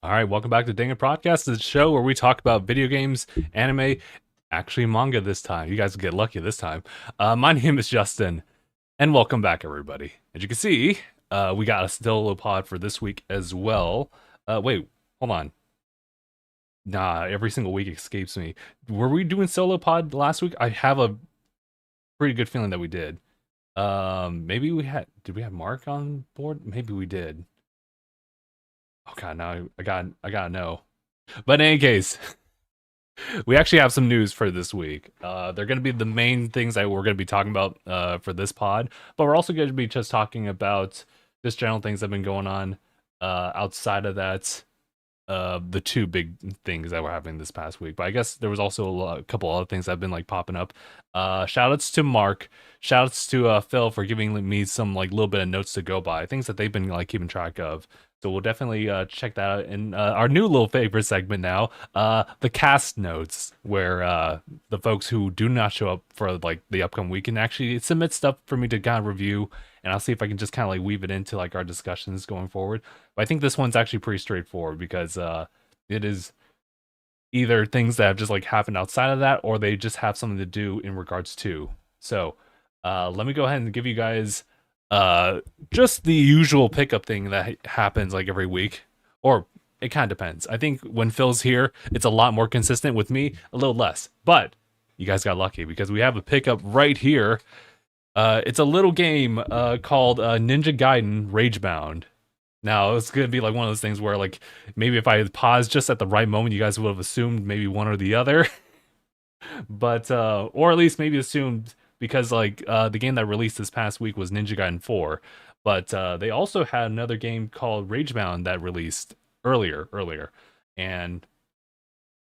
All right, welcome back to DangIT Prodcast, the show where we talk about video games, anime, actually manga this time. You guys get lucky this time. My name is Justin, and welcome back, everybody. As you can see, we got a solo pod for this week as well. Wait, hold on. Nah, every single week escapes me. Were we doing solo pod last week? I have a pretty good feeling that we did. Maybe we had. Did we have Mark on board? Maybe we did. Oh god, now I gotta know. But in any case, we actually have some news for this week. They're going to be the main things that we're going to be talking about for this pod, but we're also going to be just talking about just general things that have been going on outside of that. The two big things that were happening this past week, but I guess there was also a couple other things that have been like popping up. Shout outs to Mark, shout outs to Phil for giving me some like little bit of notes to go by, things that they've been like keeping track of. So we'll definitely check that out in our new little favorite segment now, the cast notes, where the folks who do not show up for like the upcoming week can actually submit stuff for me to kind of review, and I'll see if I can just kind of like weave it into like our discussions going forward. But I think this one's actually pretty straightforward because it is either things that have just like happened outside of that, or they just have something to do in regards to. So let me go ahead and give you guys just the usual pickup thing that happens like every week, or it kind of depends. I think when Phil's here, it's a lot more consistent. With me, a little less. But you guys got lucky because we have a pickup right here. It's a little game called Ninja Gaiden Ragebound. Now it's gonna be like one of those things where like maybe if I had paused just at the right moment, you guys would have assumed maybe one or the other. But or at least maybe assumed, because like the game that released this past week was Ninja Gaiden 4, but they also had another game called Ragebound that released earlier, and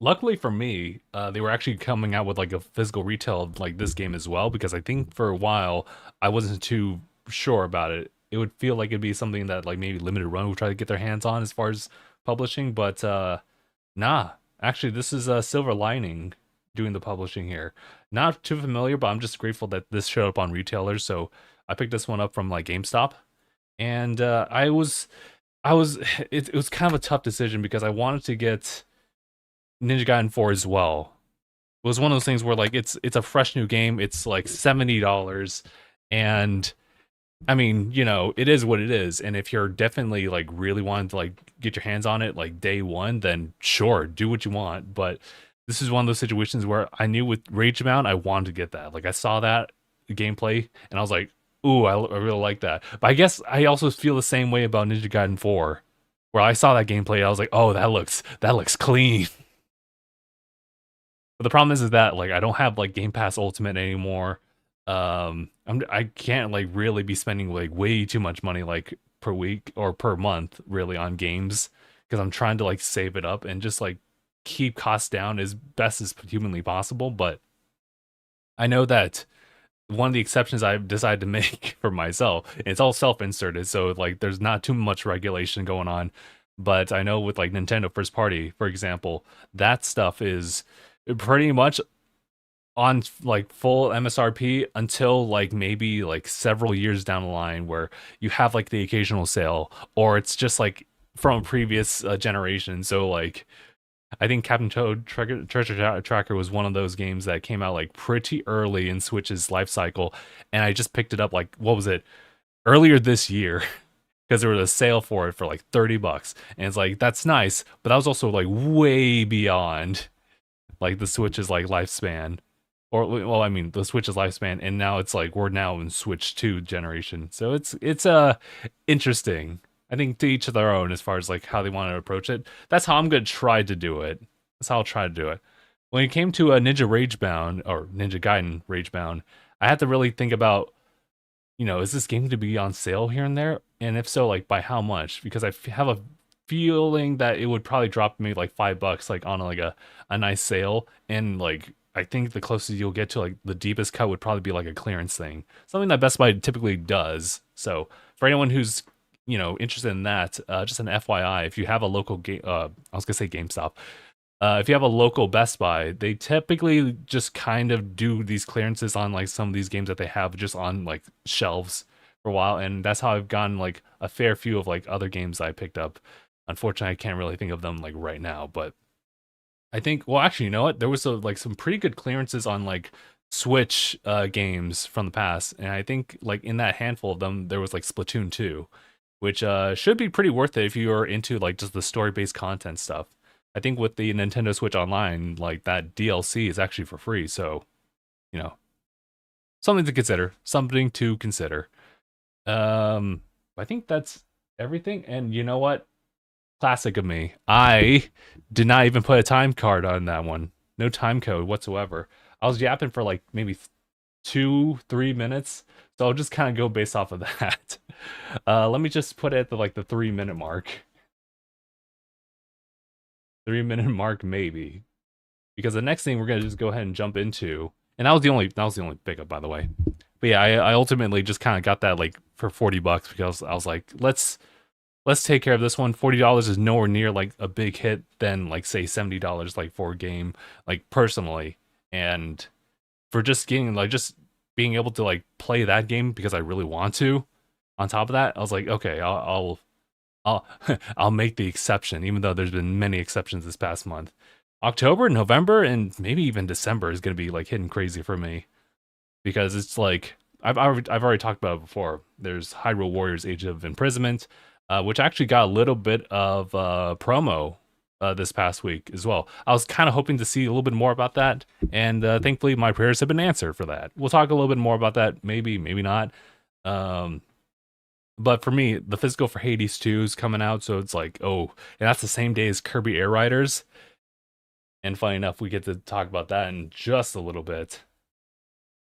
luckily for me, they were actually coming out with like a physical retail of like this game as well, because I think for a while I wasn't too sure about it. It would feel like it'd be something that like maybe Limited Run would try to get their hands on as far as publishing, but nah. Actually, this is Silver Lining doing the publishing here. Not too familiar, but I'm just grateful that this showed up on retailers. So I picked this one up from like GameStop, and it was kind of a tough decision because I wanted to get Ninja Gaiden 4 as well. It was one of those things where like it's a fresh new game. It's like $70, and I mean, you know, it is what it is. And if you're definitely like really wanting to like get your hands on it like day one, then sure, do what you want. But this is one of those situations where I knew with Ragebound I wanted to get that. Like I saw that gameplay and I was like, ooh, I really like that. But I guess I also feel the same way about Ninja Gaiden 4, where I saw that gameplay, I was like, oh, that looks clean. But the problem is that like I don't have like Game Pass Ultimate anymore. I can't like really be spending like way too much money like per week or per month really on games, because I'm trying to like save it up and just like keep costs down as best as humanly possible. But I know that one of the exceptions I've decided to make for myself, it's all self-inserted, so like there's not too much regulation going on. But I know with like Nintendo first party, for example, that stuff is pretty much on like full MSRP until like maybe like several years down the line, where you have like the occasional sale, or it's just like from a previous generation. So like I think Captain Toad Treasure Tracker was one of those games that came out like pretty early in Switch's life cycle, and I just picked it up like, what was it, earlier this year, because there was a sale for it for like $30, and it's like that's nice, but that was also like way beyond like the Switch's like lifespan, or well, I mean the Switch's lifespan, and now it's like we're now in Switch 2 generation. So it's interesting. I think to each of their own as far as like how they want to approach it. That's how I'm gonna try to do it. That's how I'll try to do it. When it came to a Ninja Ragebound or Ninja Gaiden Ragebound, I had to really think about, you know, is this game to be on sale here and there? And if so, like by how much? Because have a feeling that it would probably drop me like $5, like on like a nice sale. And like I think the closest you'll get to like the deepest cut would probably be like a clearance thing, something that Best Buy typically does. So for anyone who's, you know, interested in that, just an FYI, if you have a local game, I was gonna say GameStop. If you have a local Best Buy, they typically just kind of do these clearances on like some of these games that they have just on like shelves for a while, and that's how I've gotten like a fair few of like other games I picked up. Unfortunately, I can't really think of them like right now, but I think, well, actually, you know what? There was like some pretty good clearances on like Switch games from the past, and I think like in that handful of them, there was like Splatoon 2, which should be pretty worth it if you're into like just the story-based content stuff. I think with the Nintendo Switch Online, like that DLC is actually for free, so you know, something to consider. Something to consider. I think that's everything. And you know what? Classic of me. I did not even put a time card on that one. No time code whatsoever. I was yapping for like maybe 2-3 minutes. So I'll just kind of go based off of that. Let me just put it at the 3 minute mark. 3 minute mark maybe. Because the next thing we're gonna just go ahead and jump into, and that was the only pickup, by the way. But yeah, I ultimately just kind of got that like for $40 because I was like, let's take care of this one. $40 is nowhere near like a big hit than like say $70 like for a game, like personally. And for just getting like just being able to like play that game because I really want to. On top of that, I was like, okay, I'll I'll make the exception, even though there's been many exceptions this past month. October, November, and maybe even December is gonna be like hitting crazy for me because it's like I've already talked about it before. There's Hyrule Warriors: Age of Imprisonment, which actually got a little bit of promo this past week as well. I was kind of hoping to see a little bit more about that, and thankfully my prayers have been answered for that. We'll talk a little bit more about that, maybe not. But for me, the physical for Hades 2 is coming out, so it's like, oh, and that's the same day as Kirby Air Riders. And funny enough, we get to talk about that in just a little bit.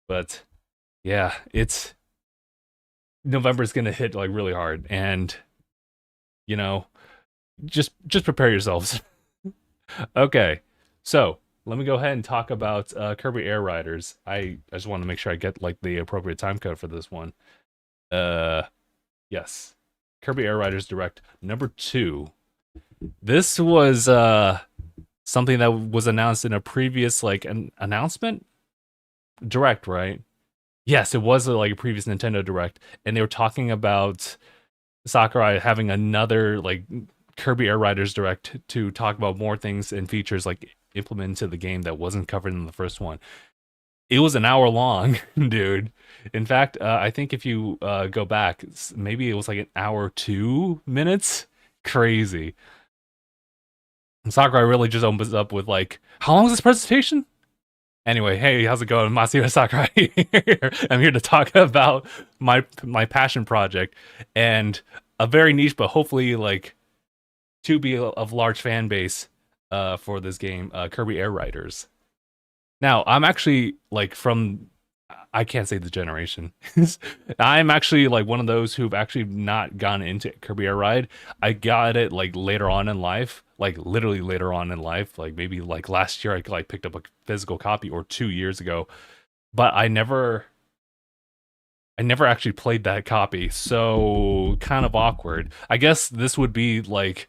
But yeah, it's November's gonna hit like really hard, and you know, just prepare yourselves. Okay, so let me go ahead and talk about Kirby Air Riders. I just want to make sure I get like the appropriate time code for this one. Yes, Kirby Air Riders Direct number 2. This was something that was announced in a previous like an announcement direct, right? Yes, it was like a previous Nintendo Direct, and they were talking about Sakurai having another like Kirby Air Riders Direct to talk about more things and features like implemented into the game that wasn't covered in the first one. It was an hour long, dude. In fact, I think if you go back, maybe it was like an hour 2 minutes. Crazy. And Sakurai really just opens up with like, "How long is this presentation?" Anyway, hey, how's it going? Masahiro Sakurai here. I'm here to talk about my passion project and a very niche, but hopefully like to be of large fan base for this game, Kirby Air Riders. Now, I'm actually like from I can't say the generation. I'm actually like one of those who've actually not gone into Kirby Air Ride. I got it like later on in life, like literally later on in life, like maybe like last year I like picked up a physical copy or 2 years ago, but I never actually played that copy. So kind of awkward. I guess this would be like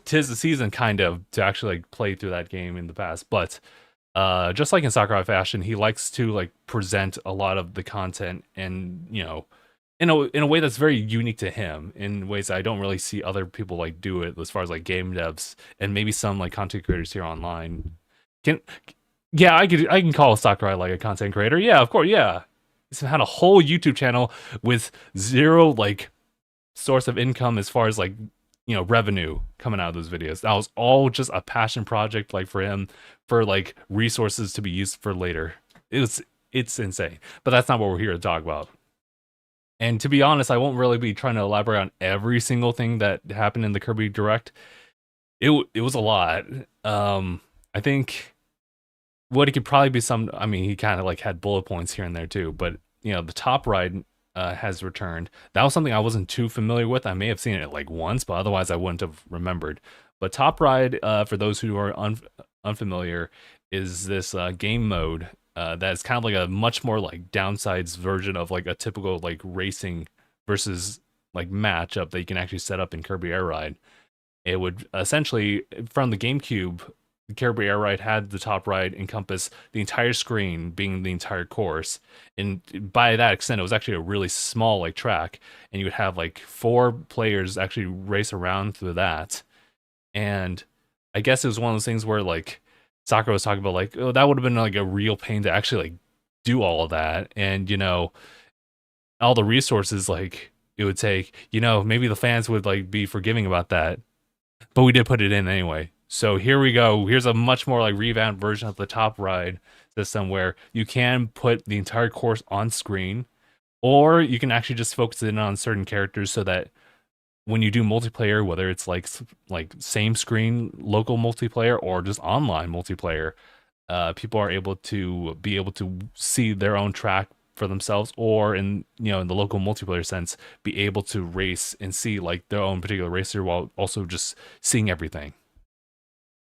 'tis the season kind of to actually like play through that game in the past, but just like in Sakurai fashion, he likes to like present a lot of the content and in a way that's very unique to him, in ways that I don't really see other people like do it as far as like game devs and maybe some like content creators here online. Can Yeah, I can call Sakurai like a content creator. Yeah, of course, yeah. He's had a whole YouTube channel with zero like source of income as far as like revenue coming out of those videos. That was all just a passion project like for him, for like resources to be used for later. It's insane, but that's not what we're here to talk about. And to be honest, I won't really be trying to elaborate on every single thing that happened in the Kirby Direct. It was a lot. I think what it could probably be I mean, he kind of like had bullet points here and there too, but the top ride has returned. That was something I wasn't too familiar with. I may have seen it like once, but otherwise I wouldn't have remembered. But Top Ride, for those who are unfamiliar, is this game mode that's kind of like a much more like downsides version of like a typical like racing versus like matchup that you can actually set up in Kirby Air Ride. It would essentially, from the GameCube, Kirby Air Ride had the top ride encompass the entire screen, being the entire course, and by that extent, it was actually a really small like track, and you would have like 4 players actually race around through that. And I guess it was one of those things where like Sakura was talking about like, oh, that would have been like a real pain to actually like do all of that, and all the resources like it would take. Maybe the fans would like be forgiving about that, but we did put it in anyway. So here we go. Here's a much more like revamped version of the top ride system where you can put the entire course on screen, or you can actually just focus in on certain characters so that when you do multiplayer, whether it's like same screen local multiplayer or just online multiplayer, people are able to see their own track for themselves, or in the local multiplayer sense, be able to race and see like their own particular racer while also just seeing everything.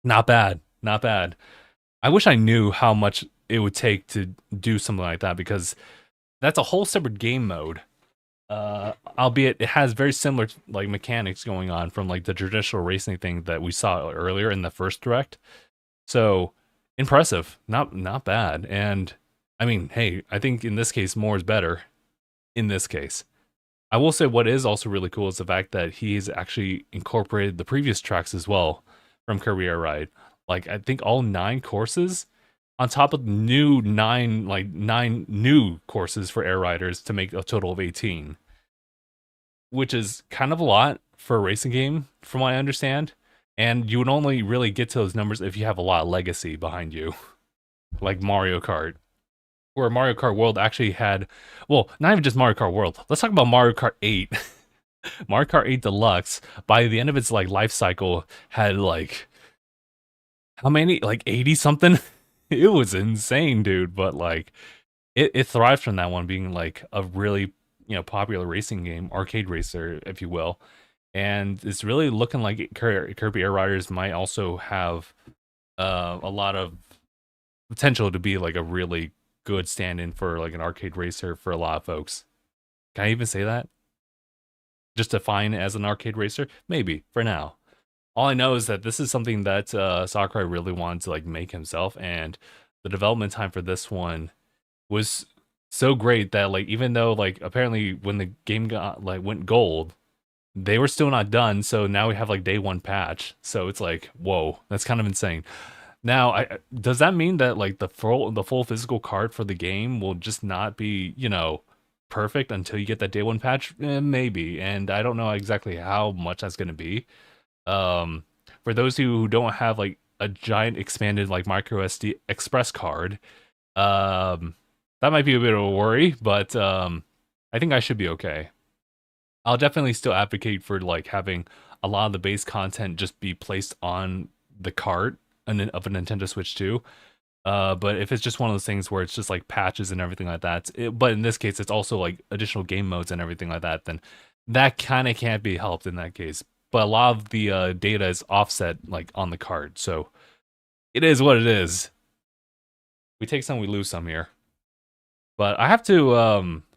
Not bad, not bad. I wish I knew how much it would take to do something like that, because that's a whole separate game mode. Albeit it has very similar like mechanics going on from like the traditional racing thing that we saw earlier in the first direct. So impressive, not bad. And I mean, hey, I think in this case more is better. In this case, I will say what is also really cool is the fact that he's actually incorporated the previous tracks as well from Kirby Air Ride. Like I think all 9 courses on top of nine new courses for air riders to make a total of 18, which is kind of a lot for a racing game from what I understand. And you would only really get to those numbers if you have a lot of legacy behind you, like Mario Kart, where Mario Kart World actually had, well, not even just Mario Kart World. Let's talk about Mario Kart 8. Mario Kart 8 Deluxe, by the end of its like life cycle, had like how many? Like 80 something? It was insane, dude. But like it thrived from that one being like a really, popular racing game, arcade racer, if you will. And it's really looking like Kirby Air Riders might also have a lot of potential to be like a really good stand-in for like an arcade racer for a lot of folks. Can I even say that? Just define it as an arcade racer? Maybe, for now. All I know is that this is something that Sakurai really wanted to like make himself, and the development time for this one was so great that like even though like apparently when the game got like went gold, they were still not done. So now we have like day 1 patch. So it's like, whoa, that's kind of insane. Now, does that mean that like the full physical card for the game will just not be, perfect until you get that day 1 patch? Maybe. And I don't know exactly how much that's going to be. Um, for those who don't have like a giant expanded like micro SD express card, that might be a bit of a worry, but I think I should be okay. I'll definitely still advocate for like having a lot of the base content just be placed on the cart of a Nintendo Switch 2. But if it's just one of those things where it's just like patches and everything like that, but in this case it's also like additional game modes and everything like that, then that kind of can't be helped in that case. But a lot of the data is offset like on the card, so it is what it is. We take some, we lose some here. But I have to,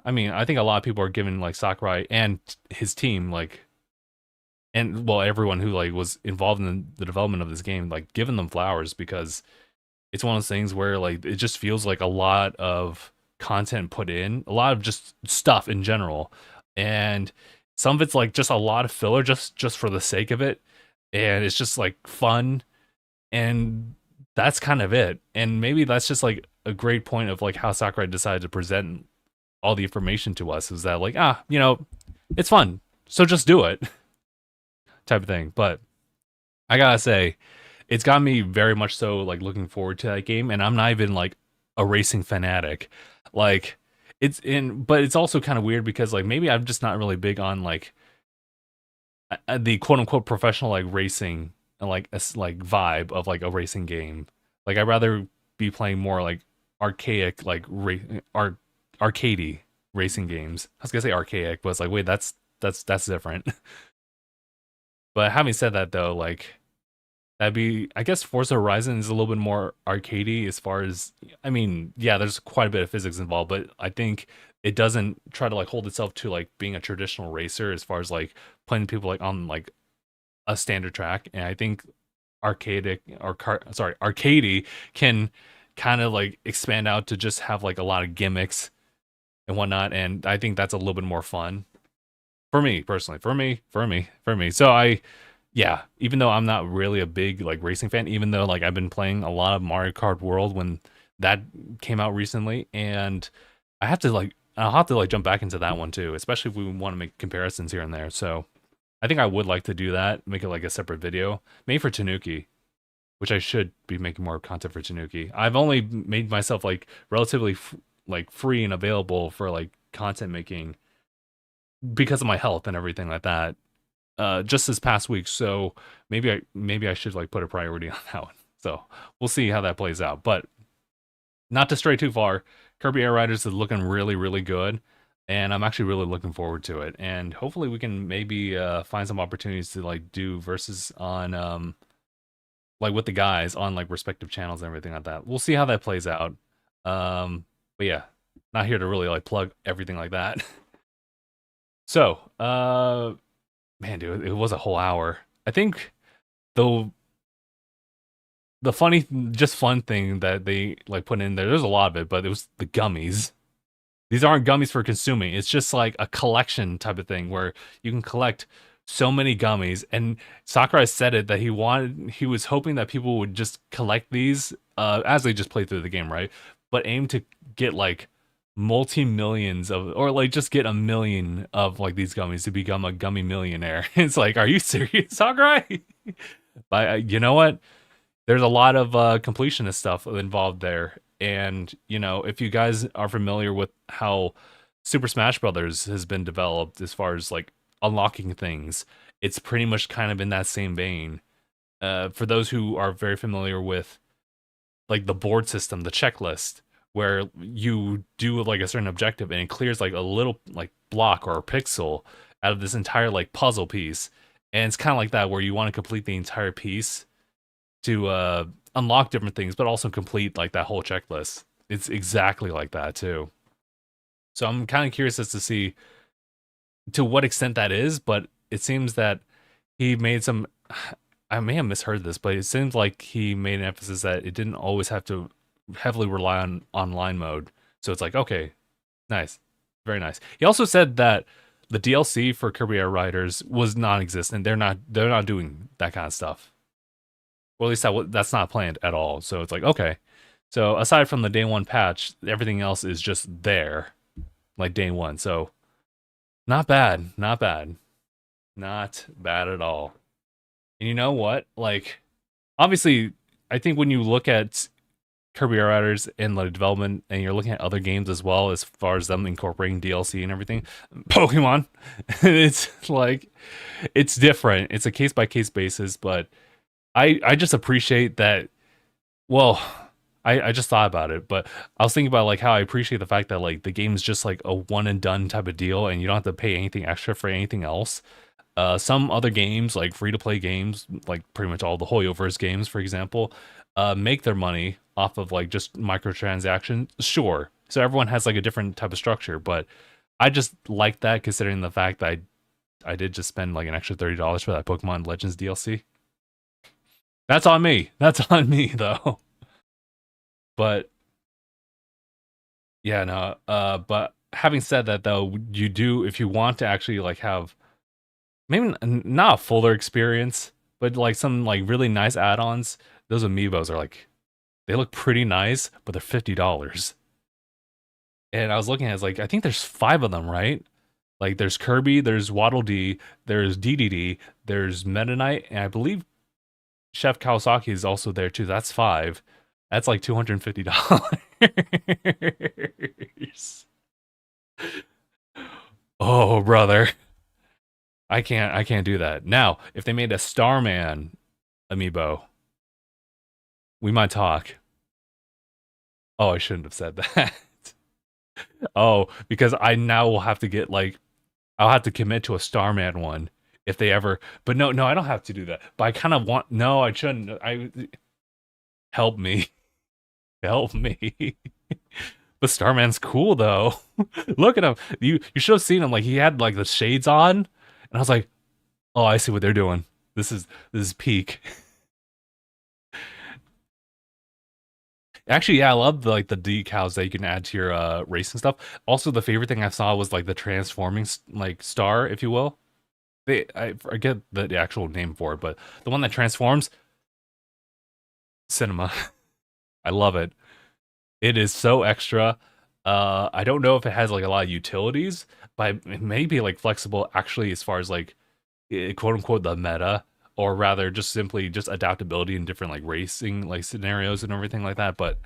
I mean, I think a lot of people are giving like Sakurai and his team like, and well, everyone who like was involved in the development of this game, like giving them flowers, because it's one of those things where like it just feels like a lot of content put in, a lot of just stuff in general, and some of it's like just a lot of filler just for the sake of it, and it's just like fun, and that's kind of it. And maybe that's just like a great point of like how Sakurai decided to present all the information to us, is that like, it's fun, so just do it type of thing. But I gotta say, it's got me very much so like looking forward to that game, and I'm not even like a racing fanatic. Like but it's also kind of weird because like maybe I'm just not really big on like the quote unquote professional like racing and like like vibe of like a racing game. Like I'd rather be playing more like archaic like arcadey racing games. I was gonna say archaic, but it's like wait, that's different. But having said that though, like that'd be, I guess Forza Horizon is a little bit more arcadey as far as, I mean, yeah, there's quite a bit of physics involved, but I think it doesn't try to like hold itself to like being a traditional racer as far as like playing people like on like a standard track. And I think arcadey can kind of like expand out to just have like a lot of gimmicks and whatnot, and I think that's a little bit more fun for me personally. For me. So yeah, even though I'm not really a big like racing fan, even though like I've been playing a lot of Mario Kart World when that came out recently, and I'll have to like jump back into that one too, especially if we want to make comparisons here and there. So I think I would like to do that, make it like a separate video, maybe for Tanuki, which I should be making more content for Tanuki. I've only made myself like relatively like free and available for like content making because of my health and everything like that. Just this past week, so maybe I should like put a priority on that one. So we'll see how that plays out. But not to stray too far, Kirby Air Riders is looking really, really good, and I'm actually really looking forward to it. And hopefully we can maybe find some opportunities to like do versus on like with the guys on like respective channels and everything like that. We'll see how that plays out. But yeah, not here to really like plug everything like that. So, man, dude, it was a whole hour. I think though the fun thing that they like put in there's a lot of it, but it was the gummies. These aren't gummies for consuming. It's just like a collection type of thing where you can collect so many gummies. And Sakurai said it that he was hoping that people would just collect these as they just play through the game, right? But aim to get like multi-millions of, or like just get 1 million of like these gummies to become a gummy millionaire. It's like, are you serious, Sakurai? But you know what? There's a lot of completionist stuff involved there. And, you know, if you guys are familiar with how Super Smash Brothers has been developed as far as like unlocking things, it's pretty much kind of in that same vein. For those who are very familiar with like the board system, the checklist, where you do like a certain objective and it clears like a little like block or a pixel out of this entire like puzzle piece. And it's kind of like that where you want to complete the entire piece to unlock different things, but also complete like that whole checklist. It's exactly like that too. So I'm kind of curious as to see to what extent that is, but it seems that he made some, I may have misheard this, but it seems like he made an emphasis that it didn't always have to heavily rely on online mode. So it's like, okay, nice. Very nice. He also said that the DLC for Kirby Air Riders was non-existent. They're not doing that kind of stuff. Or at least that's not planned at all. So it's like, okay. So aside from the day one patch, everything else is just there. Like day one. So not bad. Not bad. Not bad at all. And you know what? Like, obviously, I think when you look at Kirby Air Riders and the development, and you're looking at other games as well, as far as them incorporating DLC and everything, Pokemon, it's like, it's different. It's a case-by-case basis, but I just appreciate that. Well, I just thought about it, but I was thinking about like how I appreciate the fact that like the game is just like a one and done type of deal, and you don't have to pay anything extra for anything else. Some other games, like free-to-play games, like pretty much all the Hoyoverse games, for example, make their money off of like just microtransactions. Sure, so everyone has like a different type of structure, but I just like that considering the fact that I did just spend like an extra $30 for that Pokemon Legends DLC. That's on me. That's on me though. But yeah, no. But having said that, though, you do, if you want to actually like have maybe not a fuller experience, but like some like really nice add-ons. Those amiibos are like, they look pretty nice, but they're $50. And I was looking at it, like I think there's 5 of them, right? Like there's Kirby, there's Waddle Dee, there's DDD, there's Meta Knight, and I believe Chef Kawasaki is also there too. That's 5. That's like $250. Oh, brother. I can't do that. Now, if they made a Starman amiibo, we might talk. Oh, I shouldn't have said that. Oh, because I now will have to get like, I'll have to commit to a Starman one if they ever, but no, I don't have to do that. But I kind of want, no, I shouldn't. Help me. Help me. But Starman's cool though. Look at him. You should have seen him. Like he had like the shades on, and I was like, oh, I see what they're doing. This is peak. Actually, yeah, I love the like the decals that you can add to your racing stuff. Also, the favorite thing I saw was like the transforming like star, if you will. I forget the actual name for it, but the one that transforms, cinema. I love it. It is so extra. I don't know if it has like a lot of utilities, but it may be like flexible actually as far as like quote unquote the meta, or rather just simply just adaptability in different like racing like scenarios and everything like that. But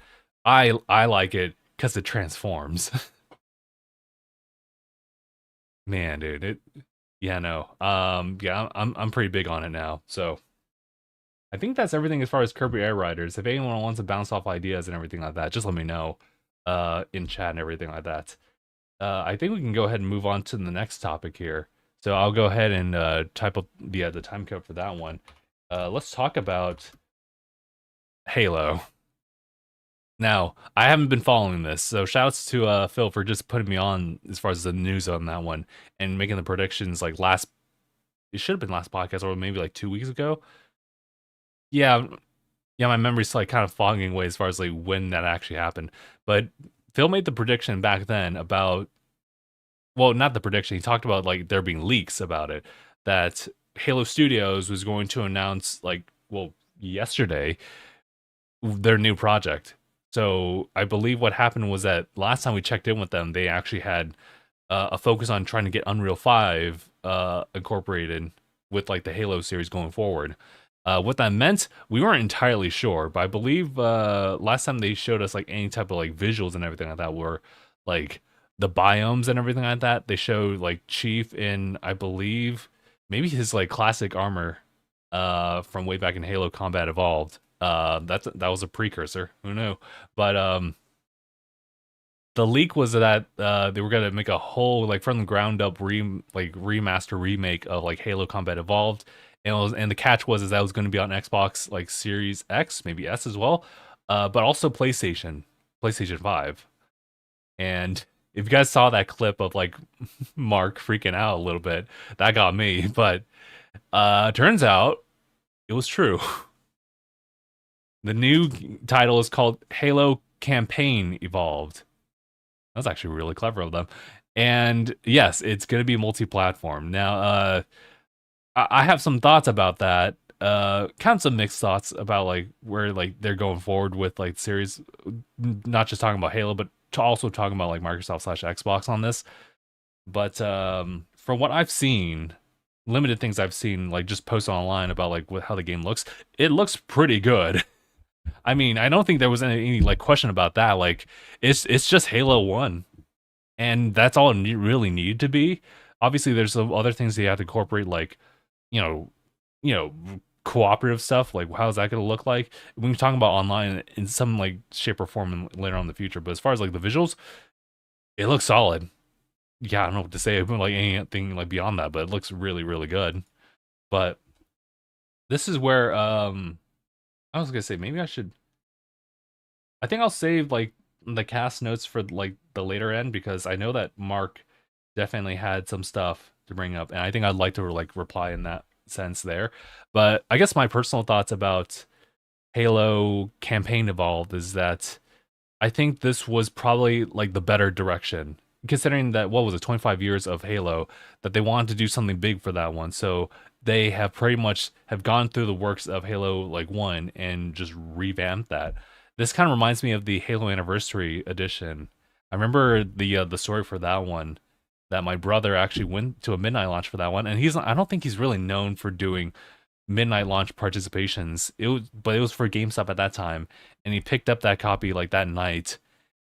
I like it because it transforms. Man, dude, it yeah, no. Yeah, I'm pretty big on it now. So I think that's everything as far as Kirby Air Riders. If anyone wants to bounce off ideas and everything like that, just let me know in chat and everything like that. I think we can go ahead and move on to the next topic here. So I'll go ahead and type up the time code for that one. Let's talk about Halo. Now, I haven't been following this, so shouts to Phil for just putting me on as far as the news on that one and making the predictions like it should have been last podcast or maybe like 2 weeks ago. Yeah, yeah, my memory's like kind of fogging away as far as like when that actually happened. But Phil made the prediction back then about, well, not the prediction. He talked about like there being leaks about it, that Halo Studios was going to announce like, well, yesterday their new project. So I believe what happened was that last time we checked in with them, they actually had a focus on trying to get Unreal 5 incorporated with like the Halo series going forward. What that meant, we weren't entirely sure, but I believe last time they showed us like any type of like visuals and everything like that were like the biomes and everything like that. They showed like Chief in, I believe, maybe his like classic armor from way back in Halo Combat Evolved. That was a precursor. Who knew? But the leak was that they were gonna make a whole like from the ground up remaster remake of like Halo Combat Evolved, and the catch was is that it was going to be on Xbox like Series X, maybe S as well, but also PlayStation 5. And if you guys saw that clip of like Mark freaking out a little bit, that got me. But turns out it was true. The new title is called Halo Campaign Evolved. That's actually really clever of them. And yes, it's going to be multi-platform. Now, I have some thoughts about that. Kind of some mixed thoughts about like where like they're going forward with like series, not just talking about Halo, but also talking about like Microsoft slash Xbox on this. But from what I've seen, limited things I've seen, like just posted online about like how the game looks, it looks pretty good. I mean, I don't think there was any like question about that. Like, it's just Halo 1, and that's all it really needed to be. Obviously, there's some other things that you have to incorporate, like you know, you know, cooperative stuff. Like, how's that going to look like? When you're talking about online in some like shape or form later on in the future. But as far as like the visuals, it looks solid. Yeah, I don't know what to say about like anything like beyond that, but it looks really, really good. But this is where I was gonna say maybe I think I'll save like the cast notes for like the later end because I know that Mark definitely had some stuff to bring up, and I think I'd like to like reply in that sense there. But I guess my personal thoughts about Halo Campaign Evolved is that I think this was probably like the better direction, considering that what was it, 25 years of Halo, that they wanted to do something big for that one. So they have pretty much have gone through the works of Halo like 1 and just revamped that. This kind of reminds me of the Halo Anniversary Edition. I remember the story for that one, that my brother actually went to a midnight launch for that one, and I don't think he's really known for doing midnight launch participations. But it was for GameStop at that time, and he picked up that copy like that night,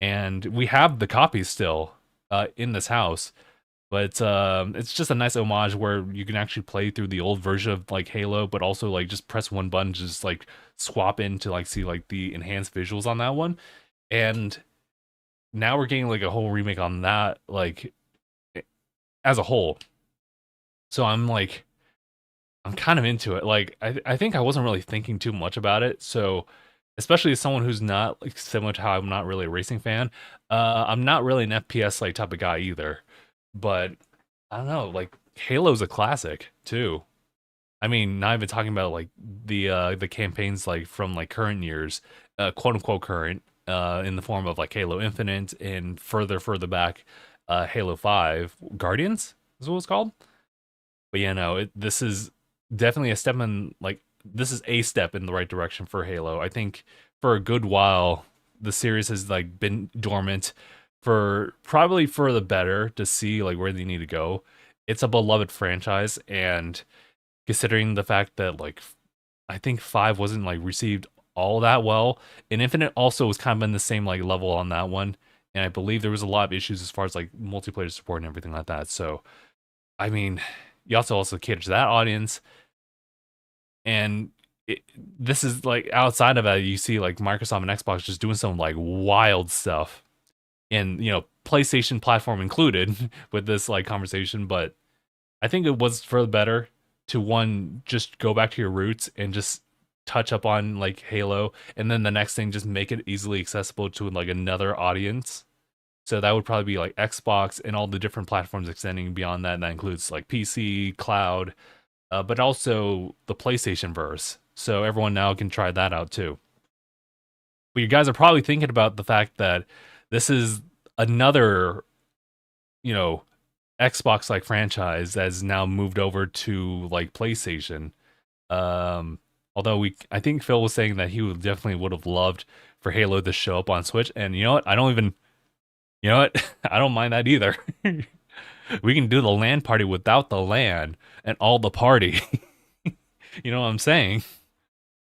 and we have the copy still in this house. But it's just a nice homage where you can actually play through the old version of like Halo, but also like just press one button, just like swap in to like see like the enhanced visuals on that one. And now we're getting like a whole remake on that, like as a whole. So I'm kind of into it. Like I think I wasn't really thinking too much about it. So especially as someone who's not like similar to how I'm not really a racing fan, I'm not really an FPS like type of guy either. But I don't know, like Halo's a classic too. I mean, not even talking about like the campaigns like from like current years, quote unquote current. in the form of like Halo Infinite and further back, Halo 5 Guardians is what it's called. But yeah, no, this is definitely a step in like this is a step in the right direction for Halo. I think for a good while the series has like been dormant for probably for the better to see like where they need to go. It's a beloved franchise, and considering the fact that like I think 5 wasn't like received all that well, and Infinite also was kind of in the same like level on that one. And I believe there was a lot of issues as far as like multiplayer support and everything like that. So I mean, you also cater to that audience, and this is like outside of that, you see like Microsoft and Xbox just doing some like wild stuff, and PlayStation platform included with this like conversation. But I think it was for the better to one just go back to your roots and just touch up on like Halo, and then the next thing just make it easily accessible to like another audience. So that would probably be like Xbox and all the different platforms extending beyond that. And that includes like PC, cloud, but also the PlayStation verse. So everyone now can try that out too. But you guys are probably thinking about the fact that this is another, Xbox like franchise that's now moved over to like PlayStation. Although I think Phil was saying that he definitely would have loved for Halo to show up on Switch. And you know what? You know what? I don't mind that either. We can do the LAN party without the LAN and all the party. You know what I'm saying?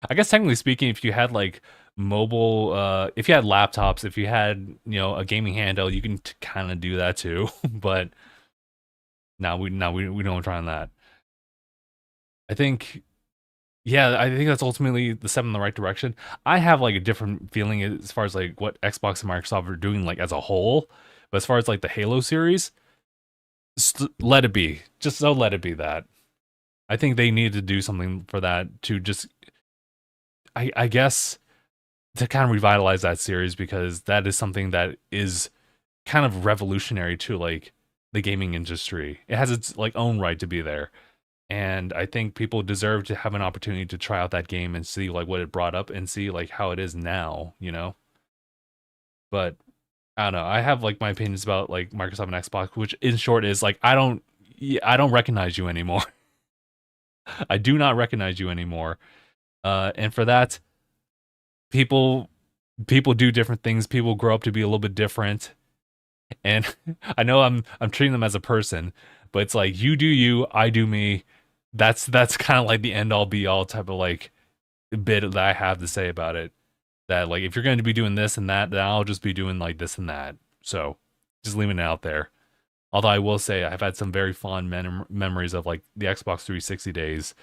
I guess technically speaking, if you had like mobile, if you had laptops, if you had, a gaming handheld, you can kind of do that too. But we don't try on that. I think, yeah, I think that's ultimately the step in the right direction. I have like a different feeling as far as like what Xbox and Microsoft are doing like as a whole. But as far as like the Halo series, let it be. Just so let it be that. I think they need to do something for that to just, I guess, to kind of revitalize that series, because that is something that is kind of revolutionary to like the gaming industry. It has its like own right to be there. And I think people deserve to have an opportunity to try out that game and see like what it brought up and see like how it is now. But I don't know. I have like my opinions about like Microsoft and Xbox, which in short is like I don't recognize you anymore. I do not recognize you anymore. And for that, people do different things. People grow up to be a little bit different. And I know I'm treating them as a person, but it's like you do you, I do me. That's kind of like the end all be all type of like bit that I have to say about it. That like if you're going to be doing this and that, then I'll just be doing like this and that. So just leaving it out there. Although I will say I've had some very fond memories of like the Xbox 360 days.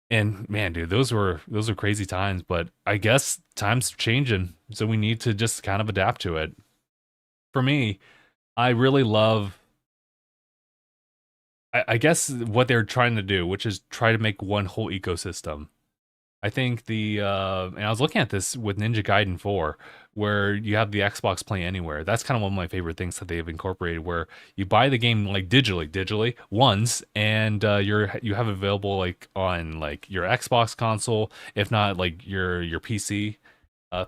And man, dude, those were crazy times. But I guess times changing, so we need to just kind of adapt to it. For me, I really love, I guess, what they're trying to do, which is try to make one whole ecosystem. I think and I was looking at this with Ninja Gaiden 4, where you have the Xbox Play Anywhere. That's kind of one of my favorite things that they've incorporated, where you buy the game like digitally once, and you have it available like on like your Xbox console, if not like your PC,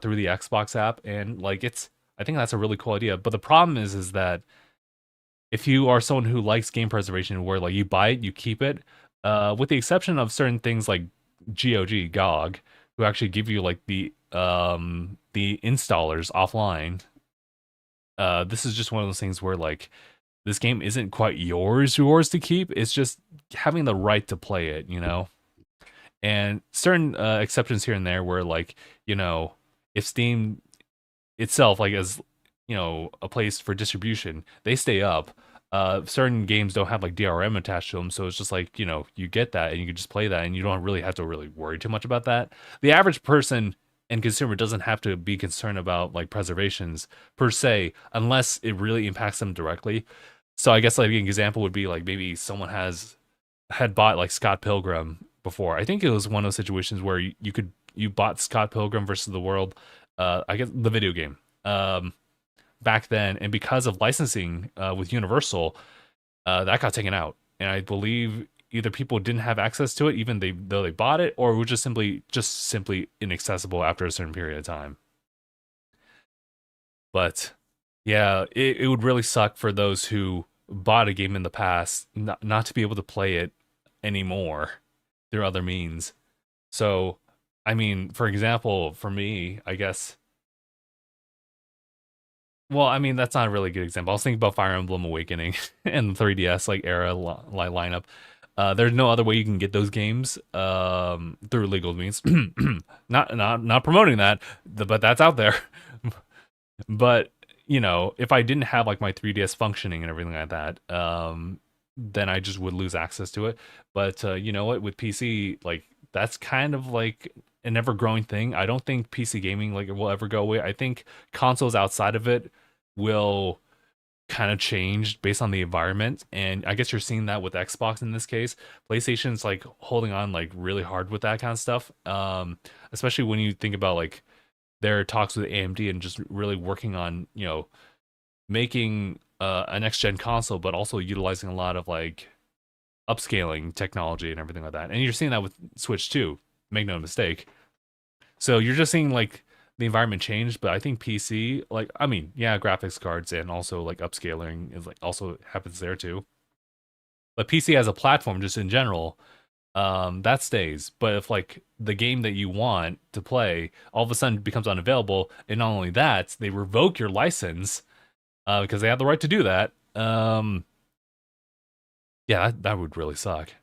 through the Xbox app, and like I think that's a really cool idea. But the problem is that if you are someone who likes game preservation, where like you buy it, you keep it, with the exception of certain things like GOG, who actually give you like the installers offline. This is just one of those things where like this game isn't quite yours to keep. It's just having the right to play it. And certain exceptions here and there where like, if Steam itself like as a place for distribution, they stay up. Certain games don't have like DRM attached to them, so it's just like you get that and you can just play that, and you don't really have to really worry too much about that. The average person and consumer doesn't have to be concerned about like preservations per se, unless it really impacts them directly. So I guess like an example would be like maybe someone had bought like Scott Pilgrim before. I think it was one of those situations where you bought Scott Pilgrim versus the World, I guess the video game. Back then, and because of licensing with Universal, that got taken out, and I believe either people didn't have access to it even though they bought it, or it was just simply inaccessible after a certain period of time. But yeah, it would really suck for those who bought a game in the past not to be able to play it anymore through other means. So, I mean, for example, for me, I guess. Well, I mean, that's not a really good example. I was thinking about Fire Emblem Awakening and the 3DS like era lineup. There's no other way you can get those games through legal means. Not promoting that, but that's out there. But you know, if I didn't have like my 3DS functioning and everything like that, then I just would lose access to it. But you know what? With PC, like that's kind of like an ever growing thing. I don't think PC gaming like will ever go away. I think consoles outside of it will kind of change based on the environment, and I guess you're seeing that with Xbox in this case. PlayStation's like holding on like really hard with that kind of stuff, especially when you think about like their talks with AMD and just really working on, you know, making a next gen console, but also utilizing a lot of like upscaling technology and everything like that. And you're seeing that with Switch too, make no mistake. So you're just seeing like the environment change, but I think PC, like, I mean, yeah, graphics cards and also like upscaling is like also happens there too. But PC as a platform, just in general, that stays. But if like the game that you want to play all of a sudden becomes unavailable, and not only that, they revoke your license because they have the right to do that. Yeah, that would really suck.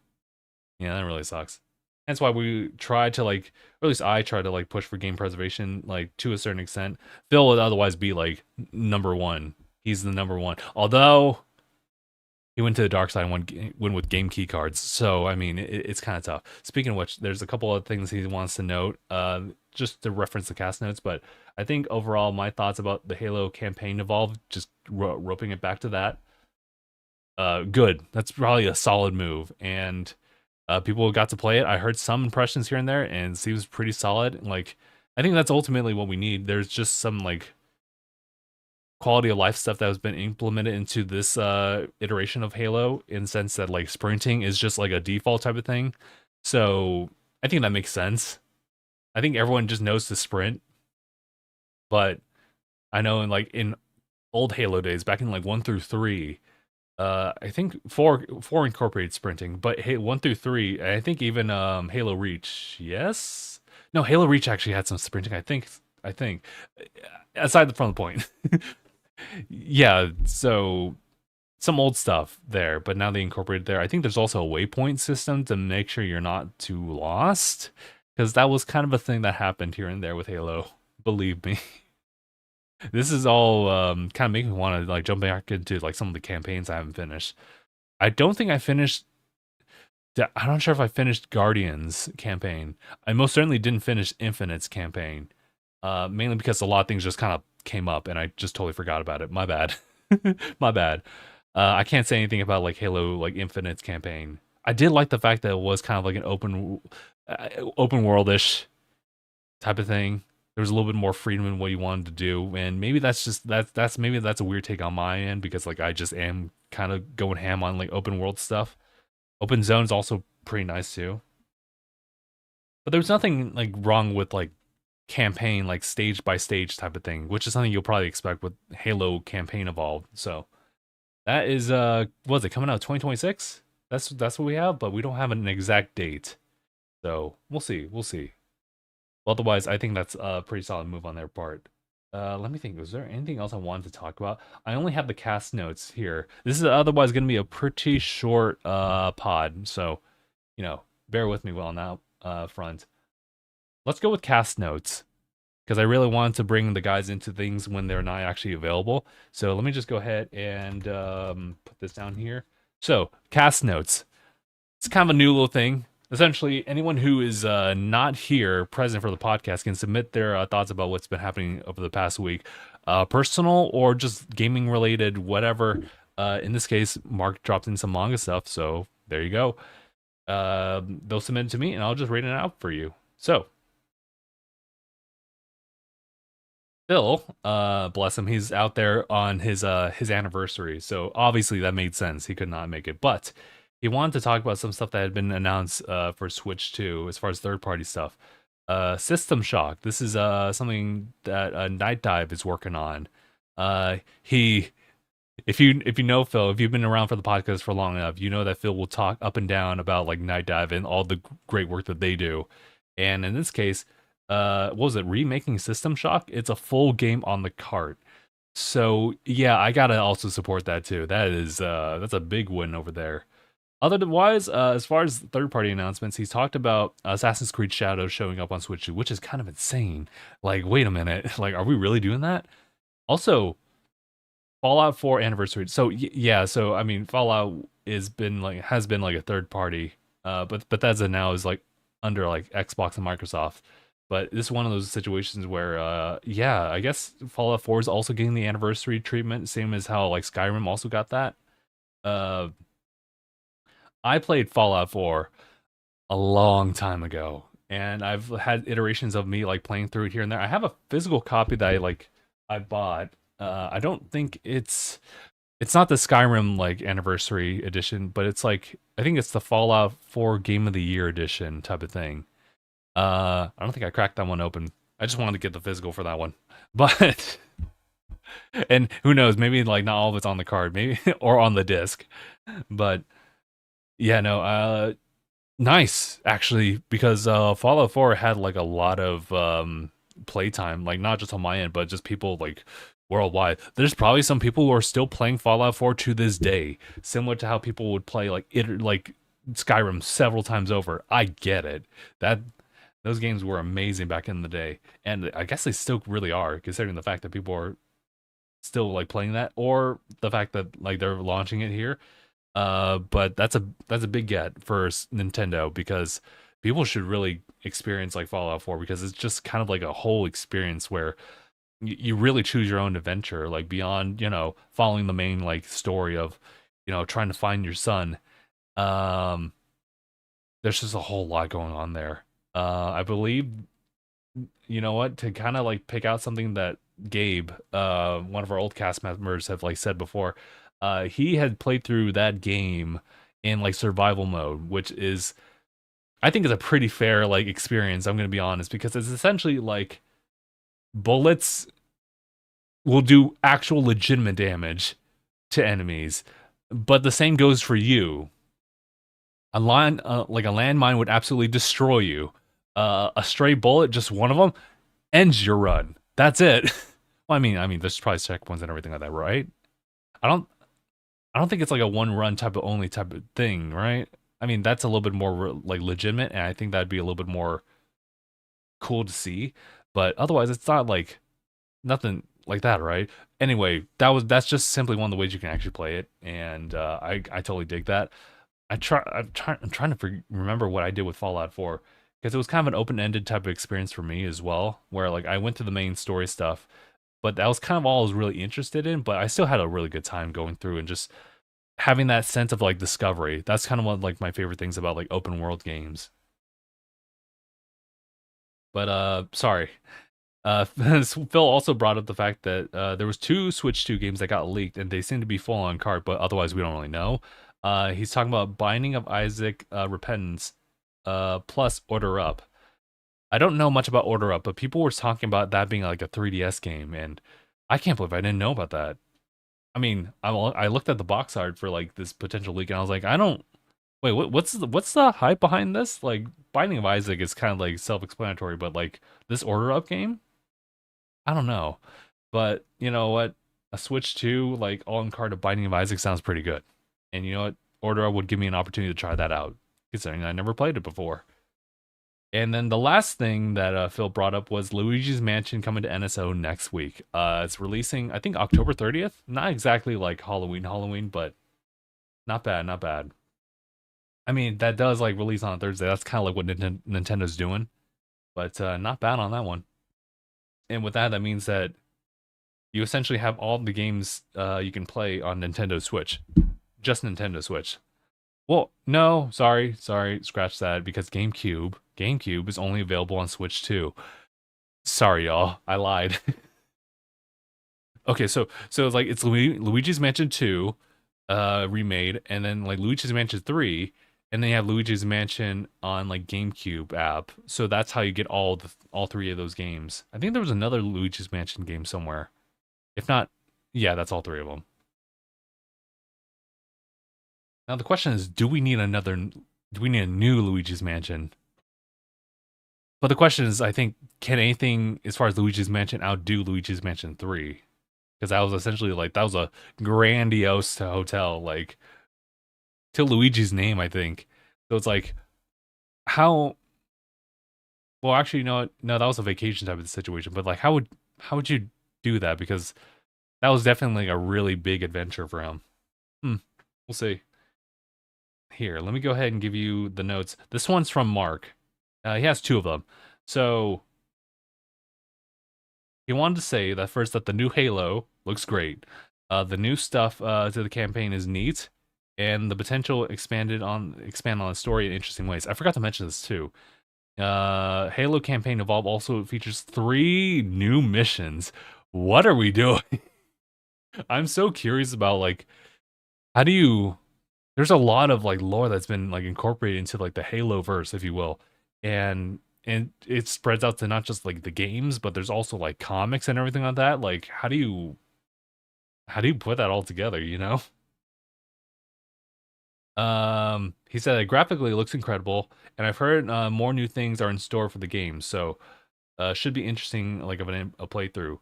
Yeah, that really sucks. That's why we try to like, or at least I try to like push for game preservation, like to a certain extent. Phil would otherwise be like number one. He's the number one. Although he went to the dark side and went with game key cards. So I mean, it's kind of tough. Speaking of which, there's a couple of things he wants to note, just to reference the cast notes. But I think overall, my thoughts about the Halo campaign evolved, just roping it back to that. Good. That's probably a solid move, and people got to play it. I heard some impressions here and there, and it seems pretty solid. Like, I think that's ultimately what we need. There's just some like quality of life stuff that has been implemented into this iteration of Halo, in the sense that like sprinting is just like a default type of thing. So I think that makes sense. I think everyone just knows to sprint, but I know in old Halo days, back in like 1 through 3, I think four incorporated sprinting, but hey, 1 through 3, I think even Halo Reach, yes, no, Halo Reach actually had some sprinting. I think aside from the point, yeah. So some old stuff there, but now they incorporated there. I think there's also a waypoint system to make sure you're not too lost, because that was kind of a thing that happened here and there with Halo. Believe me. This is all kind of making me want to like jump back into like some of the campaigns I haven't finished. I don't think I finished. I'm not sure if I finished Guardians campaign. I most certainly didn't finish Infinite's campaign. Mainly because a lot of things just kind of came up and I just totally forgot about it. My bad. My bad. I can't say anything about like Halo like Infinite's campaign. I did like the fact that it was kind of like an open world-ish type of thing. There was a little bit more freedom in what you wanted to do, and maybe that's just that's maybe that's a weird take on my end, because like I just am kind of going ham on like open world stuff. Open zone's also pretty nice too. But there's nothing like wrong with like campaign, like stage by stage type of thing, which is something you'll probably expect with Halo campaign evolved. So that is what is it, coming out 2026? That's what we have, but we don't have an exact date. So we'll see. We'll see. Well, otherwise, I think that's a pretty solid move on their part. Let me think. Was there anything else I wanted to talk about? I only have the cast notes here. This is otherwise going to be a pretty short pod, so you know, bear with me well on that front. Let's go with cast notes, because I really wanted to bring the guys into things when they're not actually available. So let me just go ahead and put this down here. So cast notes. It's kind of a new little thing. Essentially, anyone who is not here present for the podcast can submit their thoughts about what's been happening over the past week, personal or just gaming related, whatever. In this case, Mark dropped in some manga stuff, so there you go. They'll submit it to me, and I'll just read it out for you. So, Phil, bless him, he's out there on his anniversary, so obviously that made sense. He could not make it, but he wanted to talk about some stuff that had been announced for Switch 2 as far as third-party stuff. System Shock. This is something that Night Dive is working on. He if you know Phil, if you've been around for the podcast for long enough, you know that Phil will talk up and down about like Night Dive and all the great work that they do. And in this case, what was it? Remaking System Shock? It's a full game on the cart. So yeah, I gotta also support that too. That's a big win over there. Otherwise, as far as third party announcements, he's talked about Assassin's Creed Shadows showing up on Switch 2, which is kind of insane. Like, wait a minute, like, are we really doing that? Also, Fallout 4 anniversary. So yeah, so I mean, Fallout has been like a third party, but Bethesda now is like under like Xbox and Microsoft. But this is one of those situations where, yeah, I guess Fallout 4 is also getting the anniversary treatment, same as how like Skyrim also got that. Uh, I played Fallout 4 a long time ago, and I've had iterations of me like playing through it here and there. I have a physical copy that I bought. I don't think it's not the Skyrim like anniversary edition, but it's like I think it's the Fallout 4 Game of the Year edition type of thing. I don't think I cracked that one open. I just wanted to get the physical for that one. But and who knows, maybe like not all of it's on the card, maybe or on the disc. But yeah, no, nice actually, because Fallout 4 had like a lot of playtime, like not just on my end, but just people like worldwide. There's probably some people who are still playing Fallout 4 to this day, similar to how people would play like Skyrim several times over. I get it. That those games were amazing back in the day, and I guess they still really are, considering the fact that people are still like playing that, or the fact that like they're launching it here. But that's a big get for Nintendo, because people should really experience like Fallout 4, because it's just kind of like a whole experience where you really choose your own adventure, like beyond, following the main like story of, trying to find your son. Um, there's just a whole lot going on there. I believe, you know what, to kind of like pick out something that Gabe, one of our old cast members, have like said before, he had played through that game in like survival mode, which is, I think, is a pretty fair like experience. I'm gonna be honest, because it's essentially like bullets will do actual legitimate damage to enemies, but the same goes for you. Like a landmine would absolutely destroy you. A stray bullet, just one of them, ends your run. That's it. Well, I mean, there's probably checkpoints and everything like that, right? I don't, I don't think it's like a one run type of thing, right? I mean, that's a little bit more like legitimate, and I think that'd be a little bit more cool to see. But otherwise, it's not like nothing like that, right? Anyway, that's just simply one of the ways you can actually play it, and I totally dig that. I'm trying to remember what I did with Fallout 4, because it was kind of an open-ended type of experience for me as well, where like I went to the main story stuff, but that was kind of all I was really interested in. But I still had a really good time going through and just having that sense of like discovery. That's kind of one of like my favorite things about like open world games. But sorry. Phil also brought up the fact that there was two Switch 2 games that got leaked, and they seem to be full on cart, but otherwise we don't really know. He's talking about Binding of Isaac, Repentance, plus Order Up. I don't know much about Order Up, but people were talking about that being like a 3DS game, and I can't believe I didn't know about that. I mean, I looked at the box art for like this potential leak, and I was like, I don't. Wait, what's the hype behind this? Like, Binding of Isaac is kind of like self-explanatory, but like this Order Up game, I don't know. But you know what? A Switch 2, like all in card of Binding of Isaac, sounds pretty good. And you know what? Order Up would give me an opportunity to try that out, considering I never played it before. And then the last thing that Phil brought up was Luigi's Mansion coming to NSO next week. It's releasing, I think, October 30th. Not exactly like Halloween, but not bad, not bad. I mean, that does like release on Thursday. That's kind of like what Nintendo's doing, but not bad on that one. And with that, that means that you essentially have all the games you can play on Nintendo Switch, just Nintendo Switch. Well, no, sorry, scratch that, because GameCube is only available on Switch too. Sorry, y'all, I lied. Okay, so it's like it's Luigi's Mansion 2, remade, and then like Luigi's Mansion 3, and then you have Luigi's Mansion on like GameCube app. So that's how you get all three of those games. I think there was another Luigi's Mansion game somewhere. If not, Yeah, that's all three of them. Now the question is, do we need another? Do we need a new Luigi's Mansion? But the question is, I think, can anything as far as Luigi's Mansion outdo Luigi's Mansion 3? Because that was essentially like that was a grandiose hotel, like to Luigi's name, I think. So it's like how well actually no, that was a vacation type of situation, but like how would you do that? Because that was definitely like a really big adventure for him. Hmm, we'll see. Here, let me go ahead and give you the notes. This one's from Mark. He has two of them. So he wanted to say that first that the new Halo looks great. The new stuff to the campaign is neat, and the potential expand on the story in interesting ways. I forgot to mention this too. Halo Campaign Evolve also features 3 new missions. What are we doing? I'm so curious about like how do you there's a lot of like lore that's been like incorporated into like the Halo verse, if you will. And it spreads out to not just like the games, but there's also like comics and everything like that. Like how do you put that all together, you know? He said that graphically it looks incredible, and I've heard more new things are in store for the game, so should be interesting, like of a playthrough.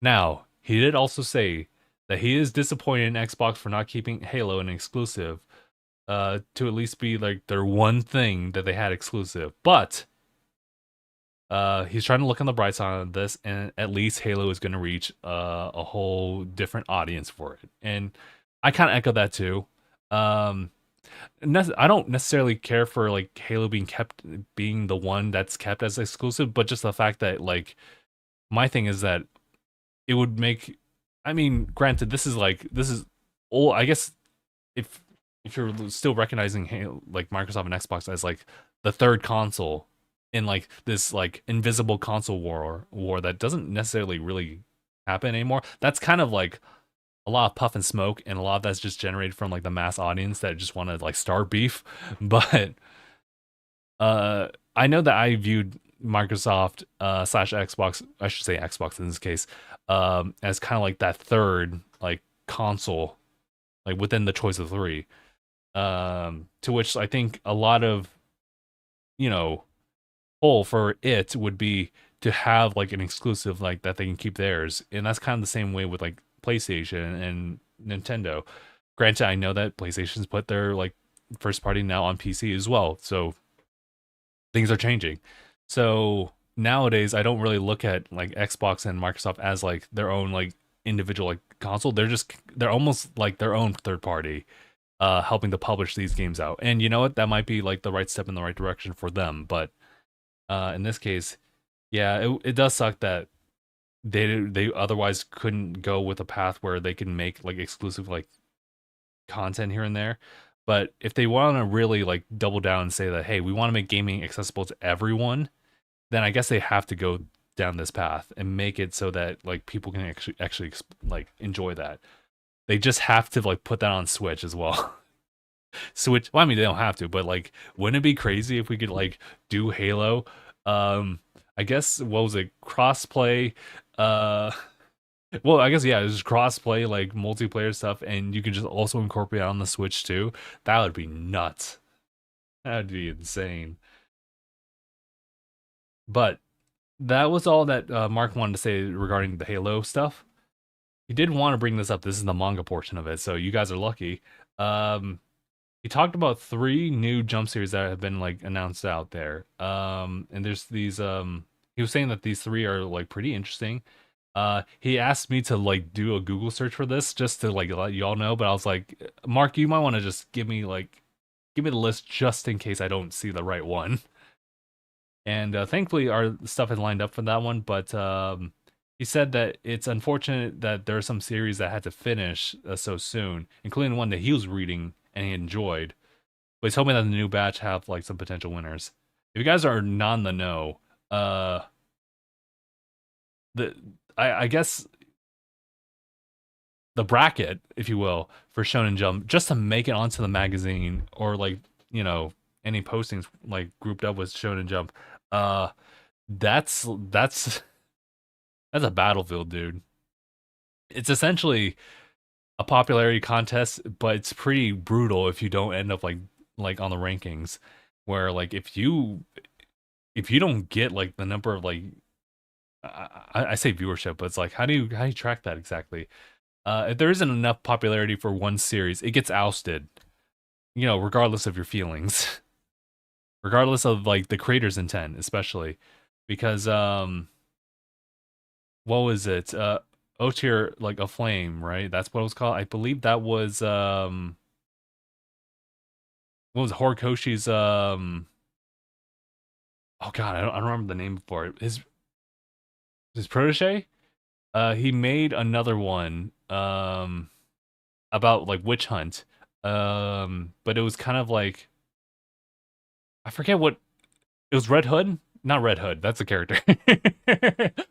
Now, he did also say that he is disappointed in Xbox for not keeping Halo an exclusive, to at least be like their one thing that they had exclusive. But he's trying to look on the bright side of this, and at least Halo is going to reach a whole different audience for it. And I kind of echo that too. Um, I don't necessarily care for like Halo being the one that's kept as exclusive, but just the fact that like my thing is that it would make. I mean, granted, this is old. I guess if you're still recognizing Halo, like Microsoft and Xbox as like the third console in like this like invisible console war that doesn't necessarily really happen anymore. That's kind of like a lot of puff and smoke, and a lot of that's just generated from like the mass audience that just want to like start beef. But I know that I viewed Microsoft slash Xbox, I should say Xbox in this case, as kind of like that third like console, like within the choice of three. To which I think a lot of you know pull for it would be to have like an exclusive like that they can keep theirs, and that's kind of the same way with like PlayStation and Nintendo. Granted, I know that PlayStation's put their like first party now on PC as well, so things are changing. So nowadays, I don't really look at like Xbox and Microsoft as like their own like individual like console. They're almost like their own third party, helping to publish these games out. And you know what? That might be like the right step in the right direction for them. But in this case, yeah, it does suck that they otherwise couldn't go with a path where they can make like exclusive like content here and there. But if they want to really like double down and say that, hey, we want to make gaming accessible to everyone, then I guess they have to go down this path and make it so that like people can actually like enjoy that. They just have to like put that on Switch as well. Switch. Well, I mean they don't have to, but like, wouldn't it be crazy if we could like do Halo? I guess what was it? Crossplay. Uh, well, I guess yeah, it's crossplay like multiplayer stuff, and you can just also incorporate it on the Switch too. That would be nuts. That'd be insane. But that was all that Mark wanted to say regarding the Halo stuff. He did want to bring this up. This is the manga portion of it, so you guys are lucky. Um, he talked about 3 new jump series that have been like announced out there. And there's these. He was saying that these 3 are like pretty interesting. He asked me to like do a Google search for this just to like let y'all know, but I was like, Mark, you might want to just give me the list just in case I don't see the right one. And thankfully, our stuff had lined up for that one. But he said that it's unfortunate that there are some series that had to finish so soon, including one that he was reading and he enjoyed. But he's hoping that the new batch have like some potential winners. If you guys are not in the know, the I guess the bracket, if you will, for Shonen Jump, just to make it onto the magazine or like any postings like grouped up with Shonen Jump, uh, that's that's a battlefield, dude. it's essentially a popularity contest, but it's pretty brutal if you don't end up like on the rankings, where like if you don't get like the number of like I say viewership, but it's like how do you track that exactly? If there isn't enough popularity for one series, it gets ousted. You know, regardless of your feelings, regardless of like the creator's intent, especially because what was it? O tier like a flame, right? That's what it was called. I believe that was what was Horikoshi's oh god, I don't remember the name for it. His protege? He made another one about like witch hunt. But it was kind of like I forget what it was. Red Hood? Not Red Hood. That's a character.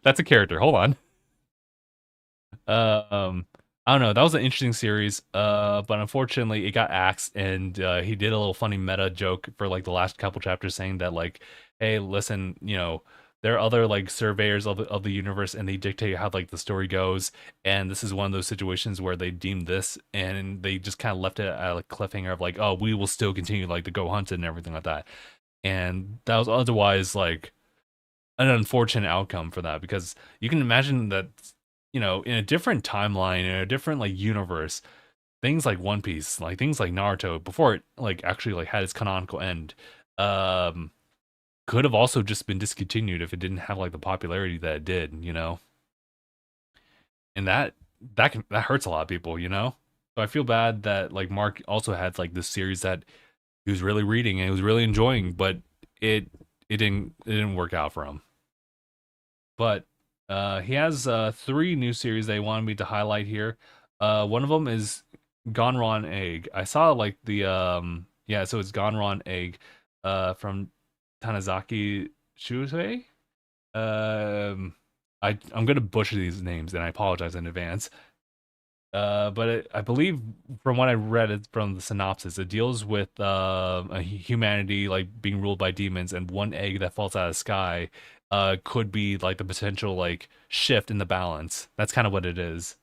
That's a character. Hold on. Um, I don't know. That was an interesting series. But unfortunately, it got axed, and he did a little funny meta joke for like the last couple chapters, saying that like, hey, listen, you know, there are other like surveyors of the universe, and they dictate how like the story goes, and this is one of those situations where they deemed this, and they just kind of left it at a cliffhanger of like, oh, we will still continue like to go hunt and everything like that, and that was otherwise like an unfortunate outcome for that because you can imagine that you know in a different timeline in a different like universe things like One Piece like things like Naruto before it like actually like had its canonical end um could have also just been discontinued if it didn't have like the popularity that it did, you know, and that hurts a lot of people, you know. So I feel bad that like Mark also had like this series that he was really reading and he was really enjoying, but it it didn't work out for him. But he has three new series they wanted me to highlight here. One of them is Gonron Egg. I saw like the yeah, so it's Gonron Egg from Tanazaki Shuhei. I'm gonna butcher these names and I apologize in advance. But I believe from what I read it from the synopsis, it deals with humanity like being ruled by demons, and one egg that falls out of the sky could be like the potential like shift in the balance. That's kind of what it is.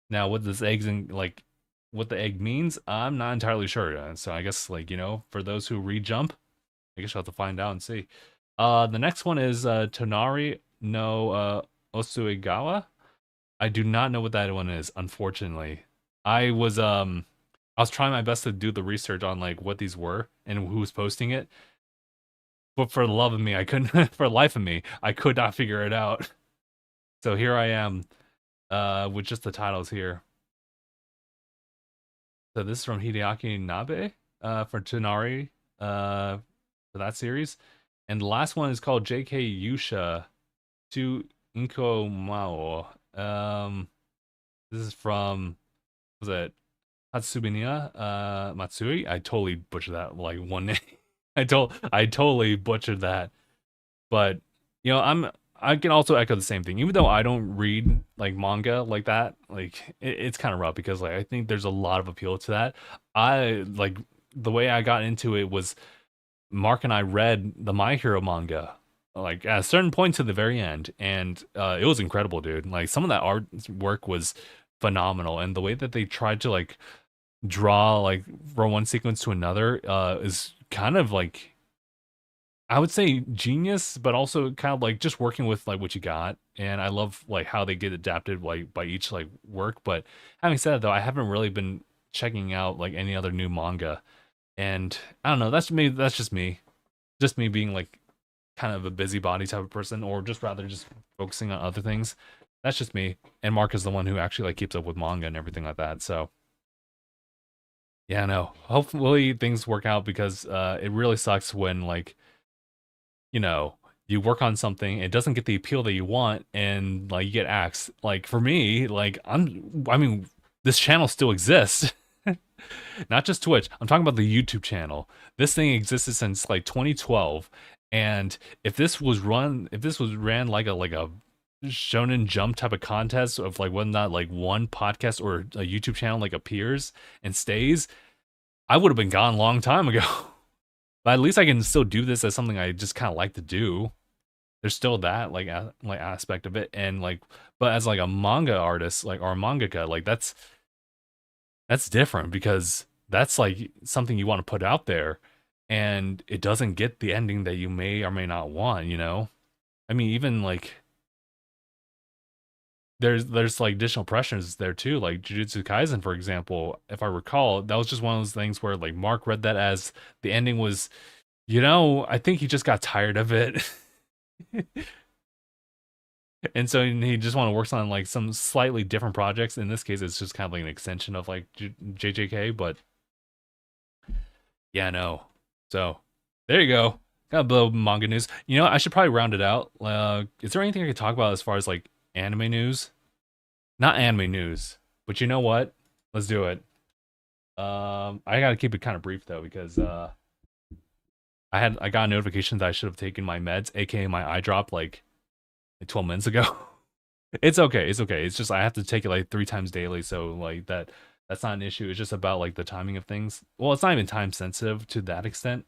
Now, what this eggs and like what the egg means, I'm not entirely sure. So I guess like you know, for those who read Jump, I guess you'll have to find out and see. The next one is Tonari no Osuigawa. I do not know what that one is, unfortunately. I was trying my best to do the research on like what these were and who was posting it, but for the love of me, I couldn't for the life of me, I could not figure it out. So here I am, with just the titles here. So this is from Hideaki Nabe, for Tonari, for that series. And the last one is called JK Yusha to Inko Mao. This is from was it Hatsubiniya Matsui? I totally butchered that like one name. I totally butchered that. But you know, I can also echo the same thing. Even though I don't read like manga like that, like it's kind of rough because like I think there's a lot of appeal to that. I like the way I got into it was Mark and I read the My Hero manga like at a certain point to the very end, and it was incredible, dude. Like some of that artwork was phenomenal, and the way that they tried to like draw like from one sequence to another is kind of like I would say genius, but also kind of like just working with like what you got. And I love like how they get adapted like by each like work. But having said that, though, I haven't really been checking out like any other new manga. And I don't know, that's me. That's just me being like kind of a busybody type of person, or just rather just focusing on other things. That's just me. And Mark is the one who actually like keeps up with manga and everything like that. So yeah, no. Hopefully things work out because it really sucks when like you know you work on something, it doesn't get the appeal that you want, and like you get axed. Like for me, like I mean, this channel still exists. Not just Twitch. I'm talking about the YouTube channel. This thing existed since like 2012, and if this was ran like a Shonen Jump type of contest of like whether or not like one podcast or a YouTube channel like appears and stays, I would have been gone a long time ago. But at least I can still do this as something I just kind of like to do. there's still that like aspect of it, and like, but as like a manga artist, like, or a mangaka, like that's different because that's like something you want to put out there, and it doesn't get the ending that you may or may not want, you know? I mean, even like there's like additional pressures there too, like Jujutsu Kaisen, for example. If I recall, that was just one of those things where like Mark read that as the ending was, I think he just got tired of it. And so he just want to work on like some slightly different projects. In this case, it's just kind of like an extension of like JJK, but yeah, no. So there you go. Got a little manga news. I should probably round it out. Is there anything I could talk about as far as like anime news? Not anime news, but you know what? Let's do it. I gotta keep it kind of brief though because I got a notification that I should have taken my meds, aka my eye drop, like 12 minutes ago. It's okay. It's okay. It's just I have to take it like 3 times daily, so like that's not an issue. It's just about like the timing of things. Well, it's not even time sensitive to that extent,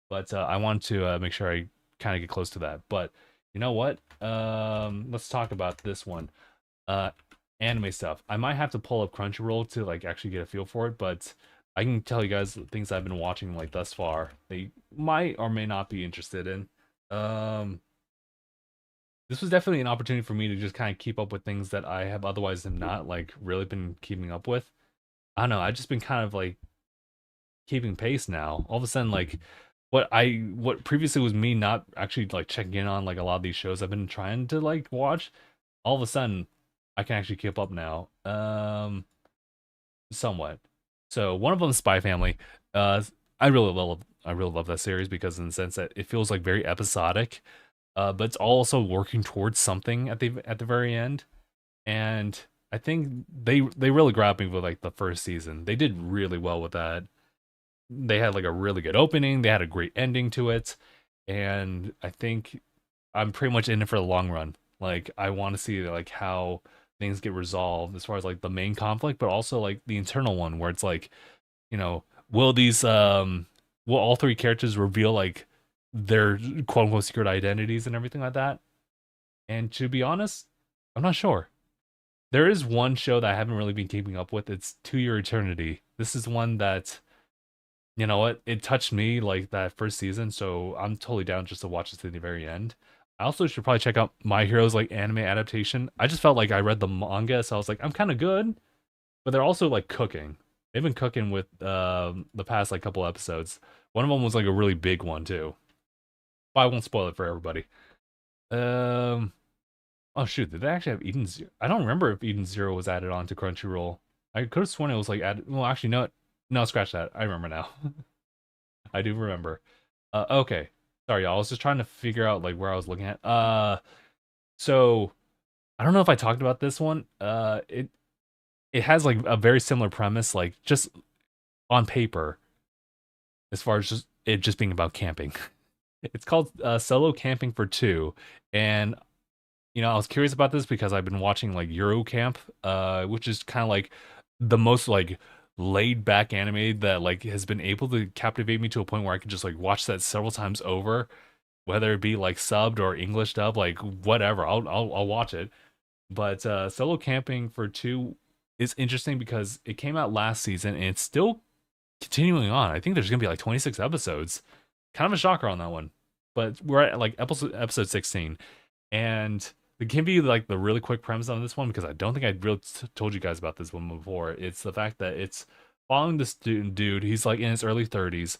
but I want to make sure I kind of get close to that. But you know what? Let's talk about this one. Uh, Anime stuff. I might have to pull up Crunchyroll to like actually get a feel for it, but I can tell you guys the things I've been watching like thus far. They might or may not be interested in. Um, this was definitely an opportunity for me to just kind of keep up with things that I have otherwise have not like really been keeping up with. I don't know. I've just been kind of like keeping pace now. All of a sudden, like what previously was me not actually like checking in on like a lot of these shows I've been trying to like watch. All of a sudden, I can actually keep up now. Somewhat. So one of them is Spy Family. Uh, I really love that series because in the sense that it feels like very episodic, but it's also working towards something at the very end. And I think they really grabbed me with like the first season. They did really well with that. They had like a really good opening. They had a great ending to it, and I think I'm pretty much in it for the long run. Like I want to see like how things get resolved as far as like the main conflict, but also like the internal one where it's like, you know, will these will all three characters reveal like their quote unquote secret identities and everything like that? And to be honest, I'm not sure. There is one show that I haven't really been keeping up with. It's To Your Eternity. This is one that, you know what, it touched me like that first season, so I'm totally down just to watch it to the very end. I also should probably check out My Hero's like anime adaptation. I just felt like I read the manga, so I was like, I'm kind of good, but they're also like cooking. They've been cooking with the past like couple episodes. One of them was like a really big one too. But I won't spoil it for everybody. Um, oh shoot, did they actually have Eden Zero? I don't remember if Eden Zero was added on to Crunchyroll. I could have sworn it was like added. Well, actually, no, no, scratch that. I remember now. I do remember. Okay. Sorry, y'all. I was just trying to figure out like where I was looking at. So I don't know if I talked about this one. It has like a very similar premise, like just on paper, as far as just it just being about camping. It's called Solo Camping for Two, and I was curious about this because I've been watching like Eurocamp, which is kind of like the most like laid back anime that like has been able to captivate me to a point where I can just like watch that several times over, whether it be like subbed or English dub, like whatever. I'll watch it. But Solo Camping for Two is interesting because it came out last season and it's still continuing on. I think there's gonna be like 26 episodes. Kind of a shocker on that one. But we're at like episode 16. And it can be like the really quick premise on this one because I don't think I really told you guys about this one before. It's the fact that it's following this dude. He's like in his early 30s.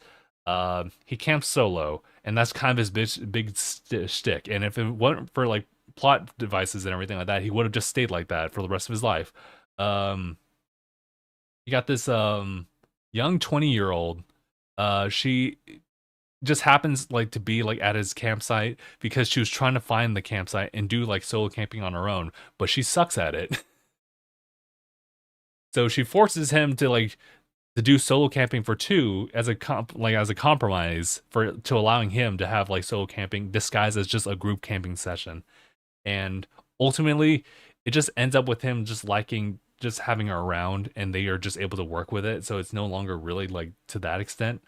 He camps solo, and that's kind of his big shtick. And if it wasn't for like plot devices and everything like that, he would have just stayed like that for the rest of his life. Um, you got this young 20-year-old. She just happens like to be like at his campsite because she was trying to find the campsite and do like solo camping on her own, but she sucks at it. So she forces him to like to do solo camping for two as a as a compromise for to allowing him to have like solo camping disguised as just a group camping session. And ultimately it just ends up with him just liking just having her around, and they are just able to work with it, so it's no longer really like to that extent.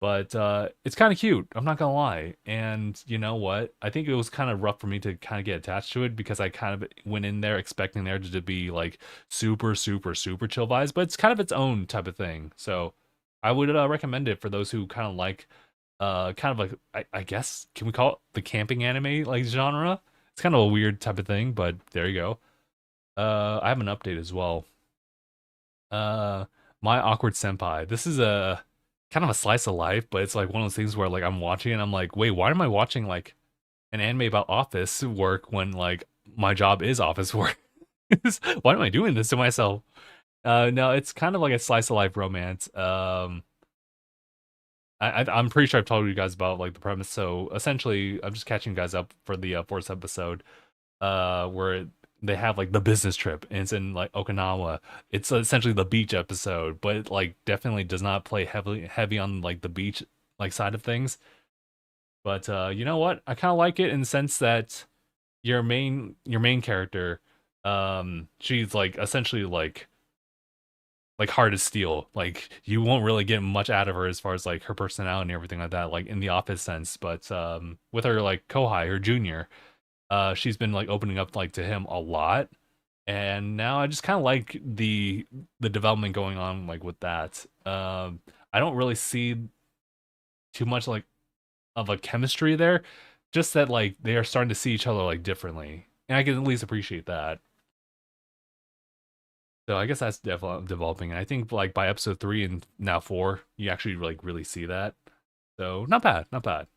But it's kind of cute. I'm not gonna lie. And you know what? I think it was kind of rough for me to kind of get attached to it because I kind of went in there expecting there to be like super, super, super chill vibes, but it's kind of its own type of thing. So I would recommend it for those who kind of like, kind of like I guess can we call it the camping anime like genre? It's kind of a weird type of thing, but there you go. I have an update as well. Uh, My Awkward Senpai. This is a kind of a slice of life, but it's like one of those things where like I'm watching and I'm like, wait, why am I watching like an anime about office work when like my job is office work? Why am I doing this to myself? No, it's kind of like a slice of life romance. I'm pretty sure I've told you guys about like the premise. So essentially, I'm just catching you guys up for the fourth episode, where they have like the business trip and it's in like Okinawa. It's essentially the beach episode, but it, like definitely does not play heavy on like the beach like side of things. But you know what? I kind of like it in the sense that your main character, she's like essentially like hard as steel. Like you won't really get much out of her as far as like her personality and everything like that, like in the office sense. But with her like Kohai, her junior, she's been like opening up like to him a lot. And now I just kind of like the development going on like with that. I don't really see too much like of a chemistry there, just that like they are starting to see each other like differently, and I can at least appreciate that. So I guess that's developing. And I think like by episode 3 and now 4, you actually like really see that. So not bad, not bad.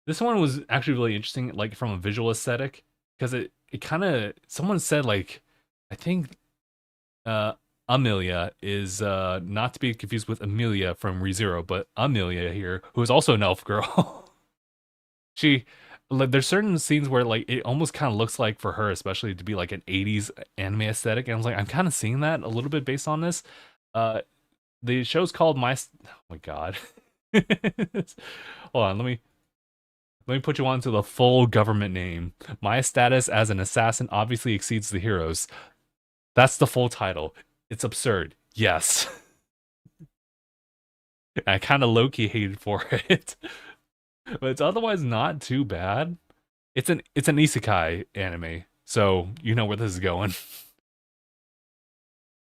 This one was actually really interesting, like from a visual aesthetic, because it kind of someone said like, I think uh Amelia is not to be confused with Amelia from ReZero, but Amelia here, who is also an elf girl. She like there's certain scenes where like it almost kind of looks like for her, especially to be like an 80s anime aesthetic. And I was like, I'm kind of seeing that a little bit based on this. Uh the show's called oh my god. Hold on, let me put you on to the full government name. My status as an assassin obviously exceeds the heroes. That's the full title. It's absurd. Yes. I kind of low-key hated for it. But it's otherwise not too bad. It's an isekai anime, so you know where this is going.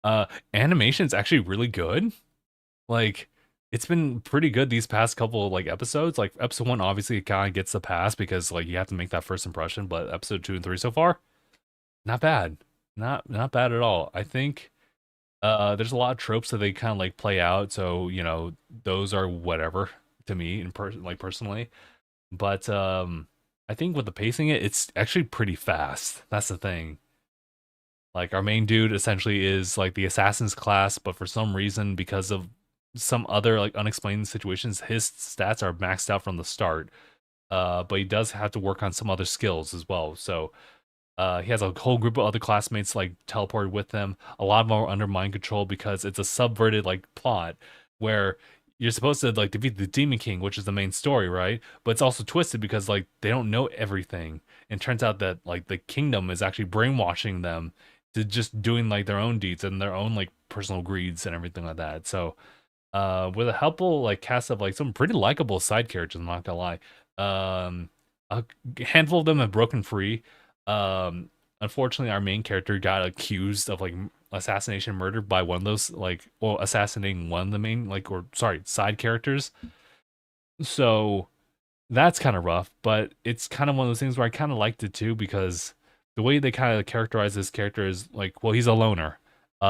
Uh Animation's actually really good. Like it's been pretty good these past couple of, like episodes. Like episode 1 obviously kind of gets the pass because like you have to make that first impression, but episode 2 and 3 so far, not bad. Not bad at all. I think there's a lot of tropes that they kind of like play out, so you know, those are whatever to me in person like personally. But I think with the pacing it's actually pretty fast. That's the thing. Like our main dude essentially is like the assassin's class, but for some reason, because of some other like unexplained situations, his stats are maxed out from the start. But he does have to work on some other skills as well. So he has a whole group of other classmates like teleported with them. A lot of them are under mind control because it's a subverted like plot where you're supposed to like defeat the Demon King, which is the main story, right? But it's also twisted because like they don't know everything. And it turns out that like the kingdom is actually brainwashing them to just doing like their own deeds and their own like personal greeds and everything like that. So with a helpful like cast of like some pretty likable side characters, I'm not gonna lie. A handful of them have broken free. Unfortunately, our main character got accused of like assassination murder by one of those like, well, assassinating one of the main like, or sorry, side characters. So that's kind of rough, but it's kind of one of those things where I kind of liked it too because the way they kind of characterize this character is like, well, he's a loner.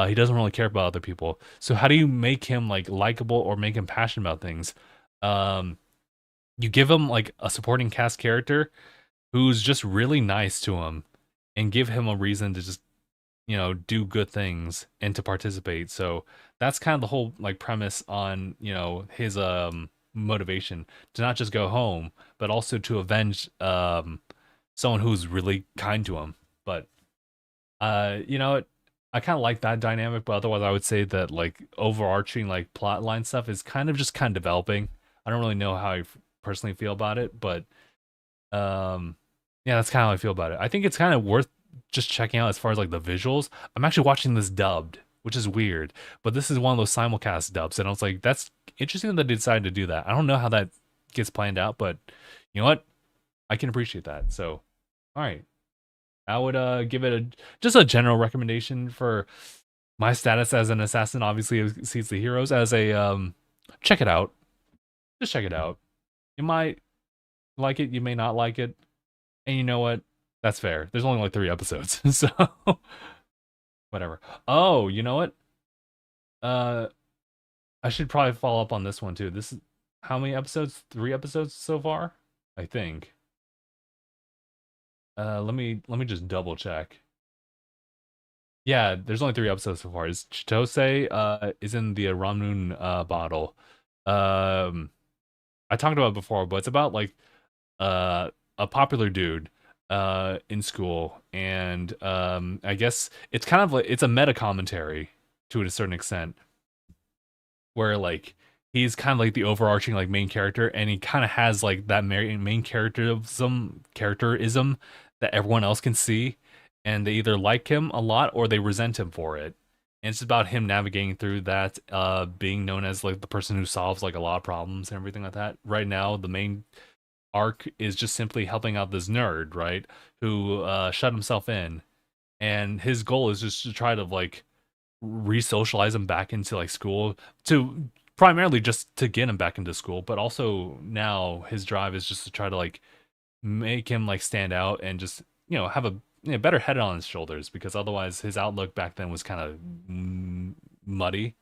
He doesn't really care about other people. So how do you make him like likable or make him passionate about things? Um, you give him like a supporting cast character who's just really nice to him and give him a reason to just, you know, do good things and to participate. So that's kind of the whole like premise on, you know, his motivation to not just go home, but also to avenge someone who's really kind to him. But you know, I kind of like that dynamic, but otherwise I would say that like overarching like plot line stuff is kind of developing. I don't really know how I personally feel about it, but yeah, that's kind of how I feel about it. I think it's kind of worth just checking out as far as like the visuals. I'm actually watching this dubbed, which is weird. But this is one of those simulcast dubs, and I was like, that's interesting that they decided to do that. I don't know how that gets planned out, but you know what? I can appreciate that. So, all right, I would give it just a general recommendation for my status as an assassin. Obviously, sees the heroes as a check it out. Just check it out. You might like it, you may not like it, and you know what? That's fair. There's only like 3 episodes, so whatever. Oh, you know what? Uh, I should probably follow up on this one too. This is how many episodes? 3 episodes so far, I think. Let me just double check. Yeah, there's only 3 episodes so far. Is Chitose is in the Ramnun bottle. Um, I talked about it before, but it's about like a popular dude in school, and I guess it's kind of like it's a meta commentary to a certain extent, where like he's kind of like the overarching like main character, and he kind of has like that main characterism that everyone else can see, and they either like him a lot or they resent him for it. And it's about him navigating through that, being known as like the person who solves like a lot of problems and everything like that. Right now, the main arc is just simply helping out this nerd, right, who shut himself in, and his goal is just to try to like re-socialize him back into like school, to primarily just to get him back into school, but also now his drive is just to try to like make him like stand out and just have a better head on his shoulders, because otherwise his outlook back then was kind of muddy.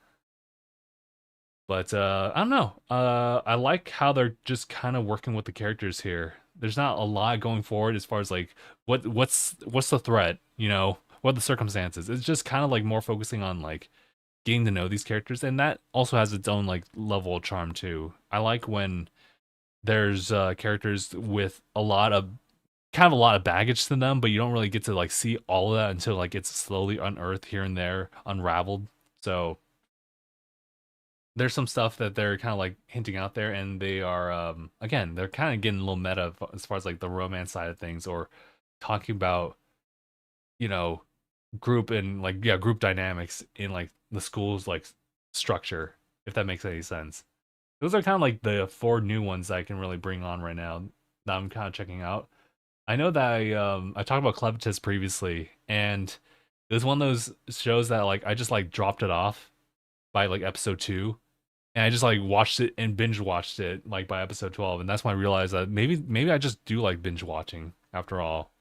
But I don't know. I like how they're just kind of working with the characters here. There's not a lot going forward as far as like what's the threat, what are the circumstances. It's just kind of like more focusing on like getting to know these characters, and that also has its own like level of charm too. I like when there's characters with a lot of baggage to them, but you don't really get to like see all of that until like it's slowly unearthed here and there, unraveled. So there's some stuff that they're kind of like hinting out there, and they are again, they're kind of getting a little meta as far as like the romance side of things, or talking about you know group and like group dynamics in like the school's like structure, if that makes any sense. Those are kind of like the 4 new ones that I can really bring on right now that I'm kind of checking out. I know that I talked about Clevitus previously, and it was one of those shows that like I just like dropped it off by like episode 2, and I just like watched it and binge watched it like by episode 12, and that's when I realized that maybe I just do like binge watching after all.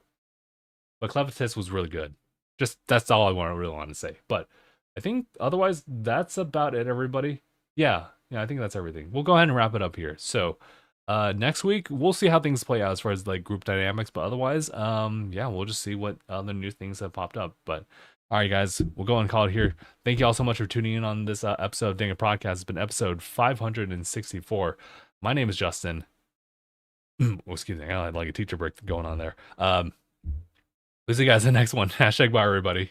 But Clevitus was really good. Just that's all I really want to say. But I think otherwise that's about it, everybody. Yeah, I think that's everything. We'll go ahead and wrap it up here. So next week we'll see how things play out as far as like group dynamics, but otherwise yeah, we'll just see what other new things have popped up. But all right, guys, we'll go and call it here. Thank you all so much for tuning in on this episode of DangIT Prodcast. It's been episode 564. My name is Justin. Oh, excuse me, I had like a teacher break going on there. We'll see you guys in the next one. #bye, everybody.